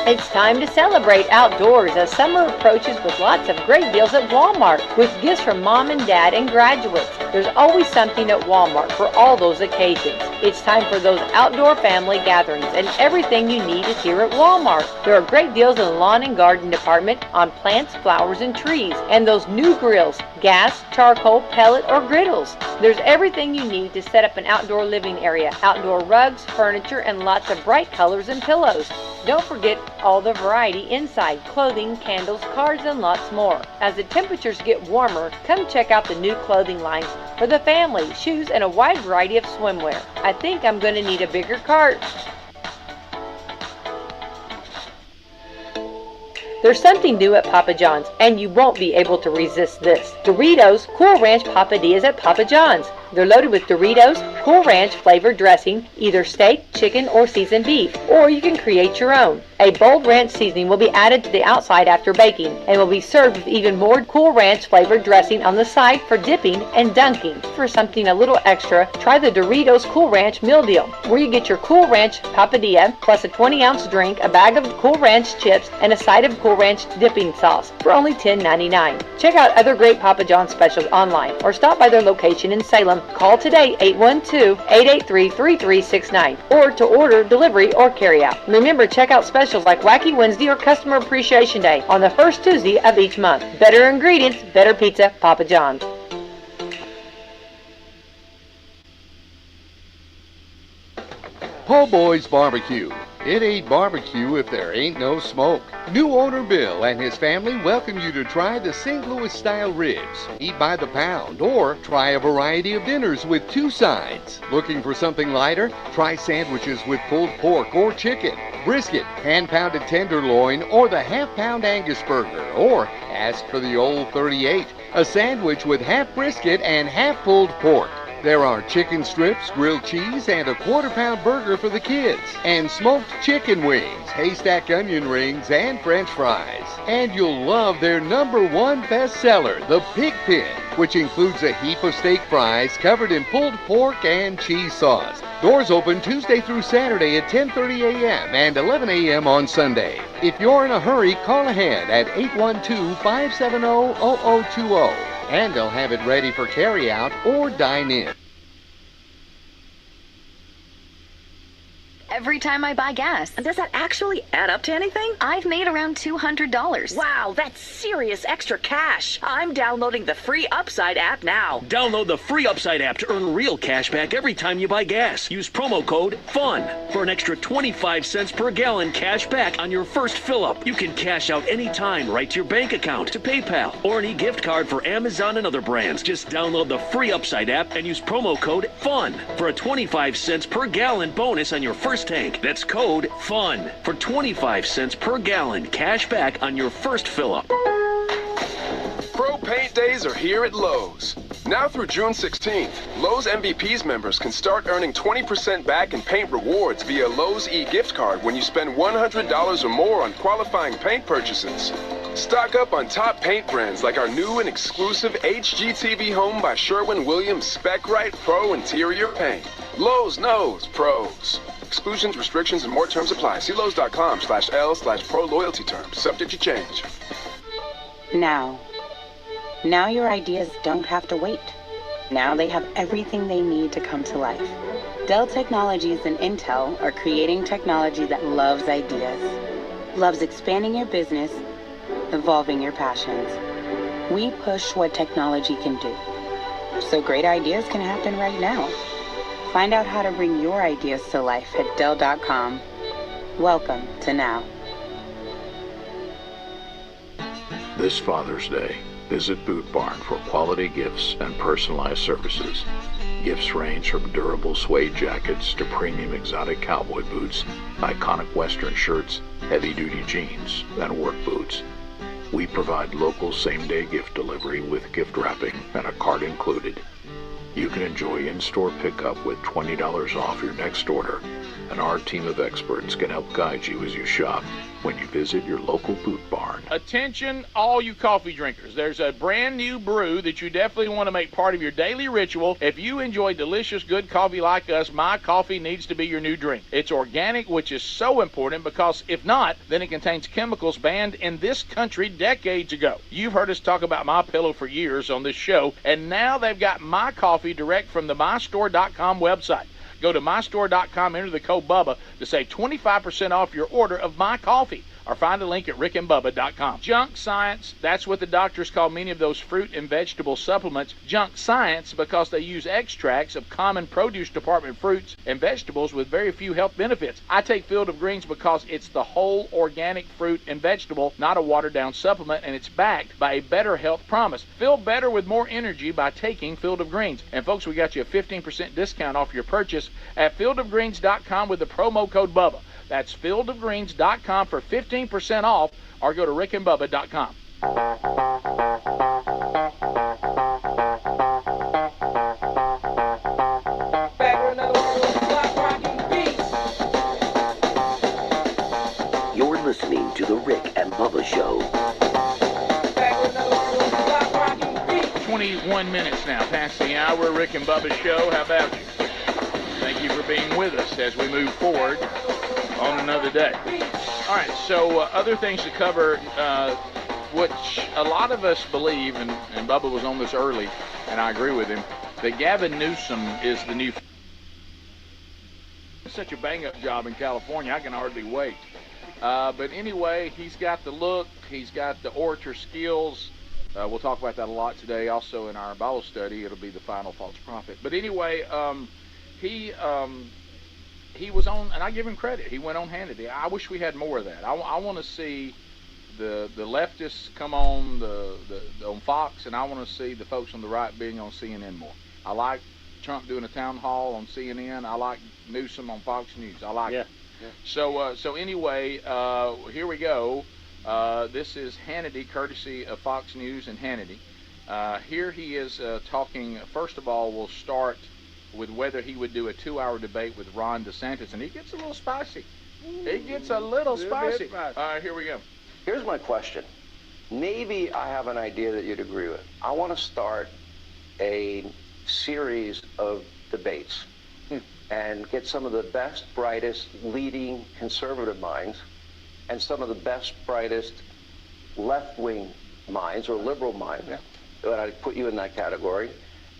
It's time to celebrate outdoors as summer approaches with lots of great deals at Walmart with gifts from mom and dad and graduates. There's always something at Walmart for all those occasions. It's time for those outdoor family gatherings, and everything you need is here at Walmart. There are great deals in the lawn and garden department on plants, flowers, and trees, and those new grills, gas, charcoal, pellet, or griddles. There's everything you need to set up an outdoor living area, outdoor rugs, furniture, and lots of bright colors and pillows. Don't forget all the variety inside, clothing, candles, cards, and lots more. As the temperatures get warmer, come check out the new clothing lines for the family, shoes, and a wide variety of swimwear. I think I'm going to need a bigger cart. There's something new at Papa John's, and you won't be able to resist this. Doritos Cool Ranch Papadillas at Papa John's. They're loaded with Doritos Cool Ranch flavored dressing, either steak, chicken, or seasoned beef, or you can create your own. A bold ranch seasoning will be added to the outside after baking, and will be served with even more Cool Ranch flavored dressing on the side for dipping and dunking. For something a little extra, try the Doritos Cool Ranch meal deal, where you get your Cool Ranch Papadilla plus a 20-ounce drink, a bag of Cool Ranch chips, and a side of Cool Ranch dipping sauce for only $10.99. Check out other great Papa John's specials online or stop by their location in Salem. Call today 812-883-3369 or to order delivery or carry out. Remember, check out specials like Wacky Wednesday or Customer Appreciation Day on the first Tuesday of each month. Better ingredients, better pizza, Papa John's. Po' Boy's Barbecue. It ain't barbecue if there ain't no smoke. New owner Bill and his family welcome you to try the St. Louis style ribs. Eat by the pound or try a variety of dinners with 2 sides. Looking for something lighter? Try sandwiches with pulled pork or chicken, brisket, hand-pounded tenderloin, or the half-pound Angus burger. Or ask for the old 38, a sandwich with half brisket and half pulled pork. There are chicken strips, grilled cheese, and a quarter-pound burger for the kids. And smoked chicken wings, haystack onion rings, and French fries. And you'll love their #1 bestseller, the Pig Pin, which includes a heap of steak fries covered in pulled pork and cheese sauce. Doors open Tuesday through Saturday at 10:30 a.m. and 11 a.m. on Sunday. If you're in a hurry, call ahead at 812-570-0020. And they'll have it ready for carry-out or dine-in. Every time I buy gas. Does that actually add up to anything? I've made around $200. Wow, that's serious extra cash. I'm downloading the free Upside app now. Download the free Upside app to earn real cash back every time you buy gas. Use promo code FUN for an extra 25 cents per gallon cash back on your first fill-up. You can cash out anytime right to your bank account, to PayPal, or an e-gift card for Amazon and other brands. Just download the free Upside app and use promo code FUN for a 25 cents per gallon bonus on your first tank. That's code FUN for 25 cents per gallon cash back on your first fill-up. Pro Paint Days are here at Lowe's. Now through June 16th, Lowe's MVPs members can start earning 20% back in paint rewards via Lowe's e-gift card when you spend $100 or more on qualifying paint purchases. Stock up on top paint brands like our new and exclusive HGTV Home by Sherwin-Williams Spec Right Pro Interior Paint. Lowe's knows pros. Exclusions, restrictions, and more terms apply. See Lowe's.com/L/pro loyalty terms. Subject to change. Now your ideas don't have to wait. Now they have everything they need to come to life. Dell Technologies and Intel are creating technology that loves ideas, loves expanding your business, evolving your passions. We push what technology can do, so great ideas can happen right now. Find out how to bring your ideas to life at Dell.com. Welcome to Now. This Father's Day, visit Boot Barn for quality gifts and personalized services. Gifts range from durable suede jackets to premium exotic cowboy boots, iconic Western shirts, heavy-duty jeans, and work boots. We provide local same-day gift delivery with gift wrapping and a card included. You can enjoy in-store pickup with $20 off your next order, and our team of experts can help guide you as you shop when you visit your local Boot Barn. Attention, all you coffee drinkers. There's a brand new brew that you definitely want to make part of your daily ritual. If you enjoy delicious, good coffee like us, My Coffee needs to be your new drink. It's organic, which is so important because if not, then it contains chemicals banned in this country decades ago. You've heard us talk about MyPillow for years on this show, and now they've got My Coffee direct from the MyStore.com website. Go to mystore.com, enter the code BUBBA to save 25% off your order of My Coffee, or find a link at rickandbubba.com. Junk science, that's what the doctors call many of those fruit and vegetable supplements junk science because they use extracts of common produce department fruits and vegetables with very few health benefits. I take Field of Greens because it's the whole organic fruit and vegetable, not a watered-down supplement, and it's backed by a better health promise. Feel better with more energy by taking Field of Greens. And folks, we got you a 15% discount off your purchase at fieldofgreens.com with the promo code BUBBA. That's fieldofgreens.com for 15% off or go to rickandbubba.com. You're listening to The Rick and Bubba Show. 21 minutes now past the hour. Rick and Bubba Show. How about you? Thank you for being with us as we move forward on another day. All right, so other things to cover, which a lot of us believe, and Bubba was on this early, and I agree with him, that Gavin Newsom is the new... It's such a bang-up job in California, I can hardly wait. But anyway, he's got the look, he's got the orator skills. We'll talk about that a lot today. Also in our Bible study, it'll be the final false prophet. But anyway, he was on, and I give him credit. He went on Hannity. I wish we had more of that. I want to see the leftists come on on Fox, and I want to see the folks on the right being on CNN more. I like Trump doing a town hall on CNN. I like Newsom on Fox News. I like it. Yeah. So anyway, here we go. This is Hannity, courtesy of Fox News and Hannity. Here he is talking. First of all, we'll start with whether he would do a 2-hour debate with Ron DeSantis, and he gets a little spicy. It gets a little spicy. Here we go. Here's my question. Maybe I have an idea that you'd agree with. I want to start a series of debates and get some of the best, brightest, leading conservative minds and some of the best, brightest left-wing minds or liberal minds. Yeah. And I'd put you in that category.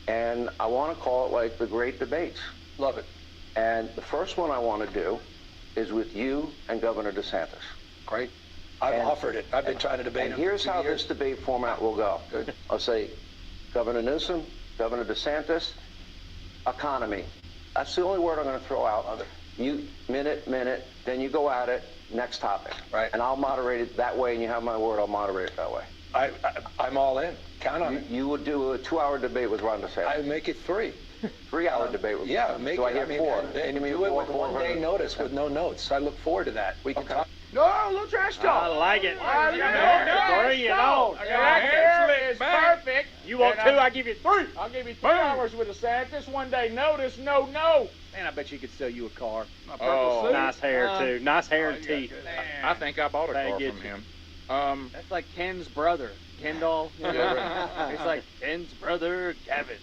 And I want to call it like the great debates. Love it. And the first one I want to do is with you and Governor DeSantis. Great. I've offered it. I've been trying to debate him. And here's how this debate format will go. Good. I'll say Governor Newsom, Governor DeSantis, economy. That's the only word I'm going to throw out. You, minute, then you go at it, next topic. Right. And I'll moderate it that way, and you have my word, I'll moderate it that way. I'm all in. Count on it. You would do a 2-hour debate with Ron DeSantis. I would make it 3. 3-hour debate with make it. I mean, 4? And do it with 1 day notice with no notes. I look forward to that. We can talk. No, a little trash talk. I like it. Bring it on. Hair is perfect. You want 2, I give you 3. I'll give you 3 hours with DeSantis, 1 day notice, no. Man, I bet you could sell you a car. Nice hair, too. Nice hair and teeth. I think I bought a car from him. That's like Ken's brother, Kendall. It's like Ken's brother, Gavin.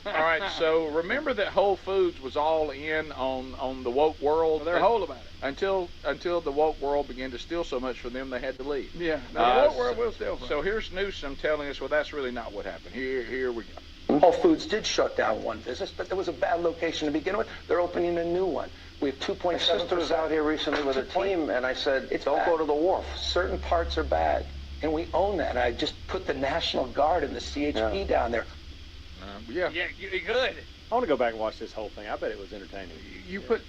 All right, so remember that Whole Foods was all in on the woke world. Well, they're whole about it. Until the woke world began to steal so much from them, they had to leave. Yeah, the woke world will steal. So here's Newsom telling us, well, that's really not what happened. Here we go. Whole Foods did shut down one business, but there was a bad location to begin with. They're opening a new one. We have 2.7%. My sister was out here recently with a team, and I said, don't go to the wharf. Certain parts are bad, and we own that. I just put the National Guard and the CHP down there. Yeah, you're good. I want to go back and watch this whole thing. I bet it was entertaining. You put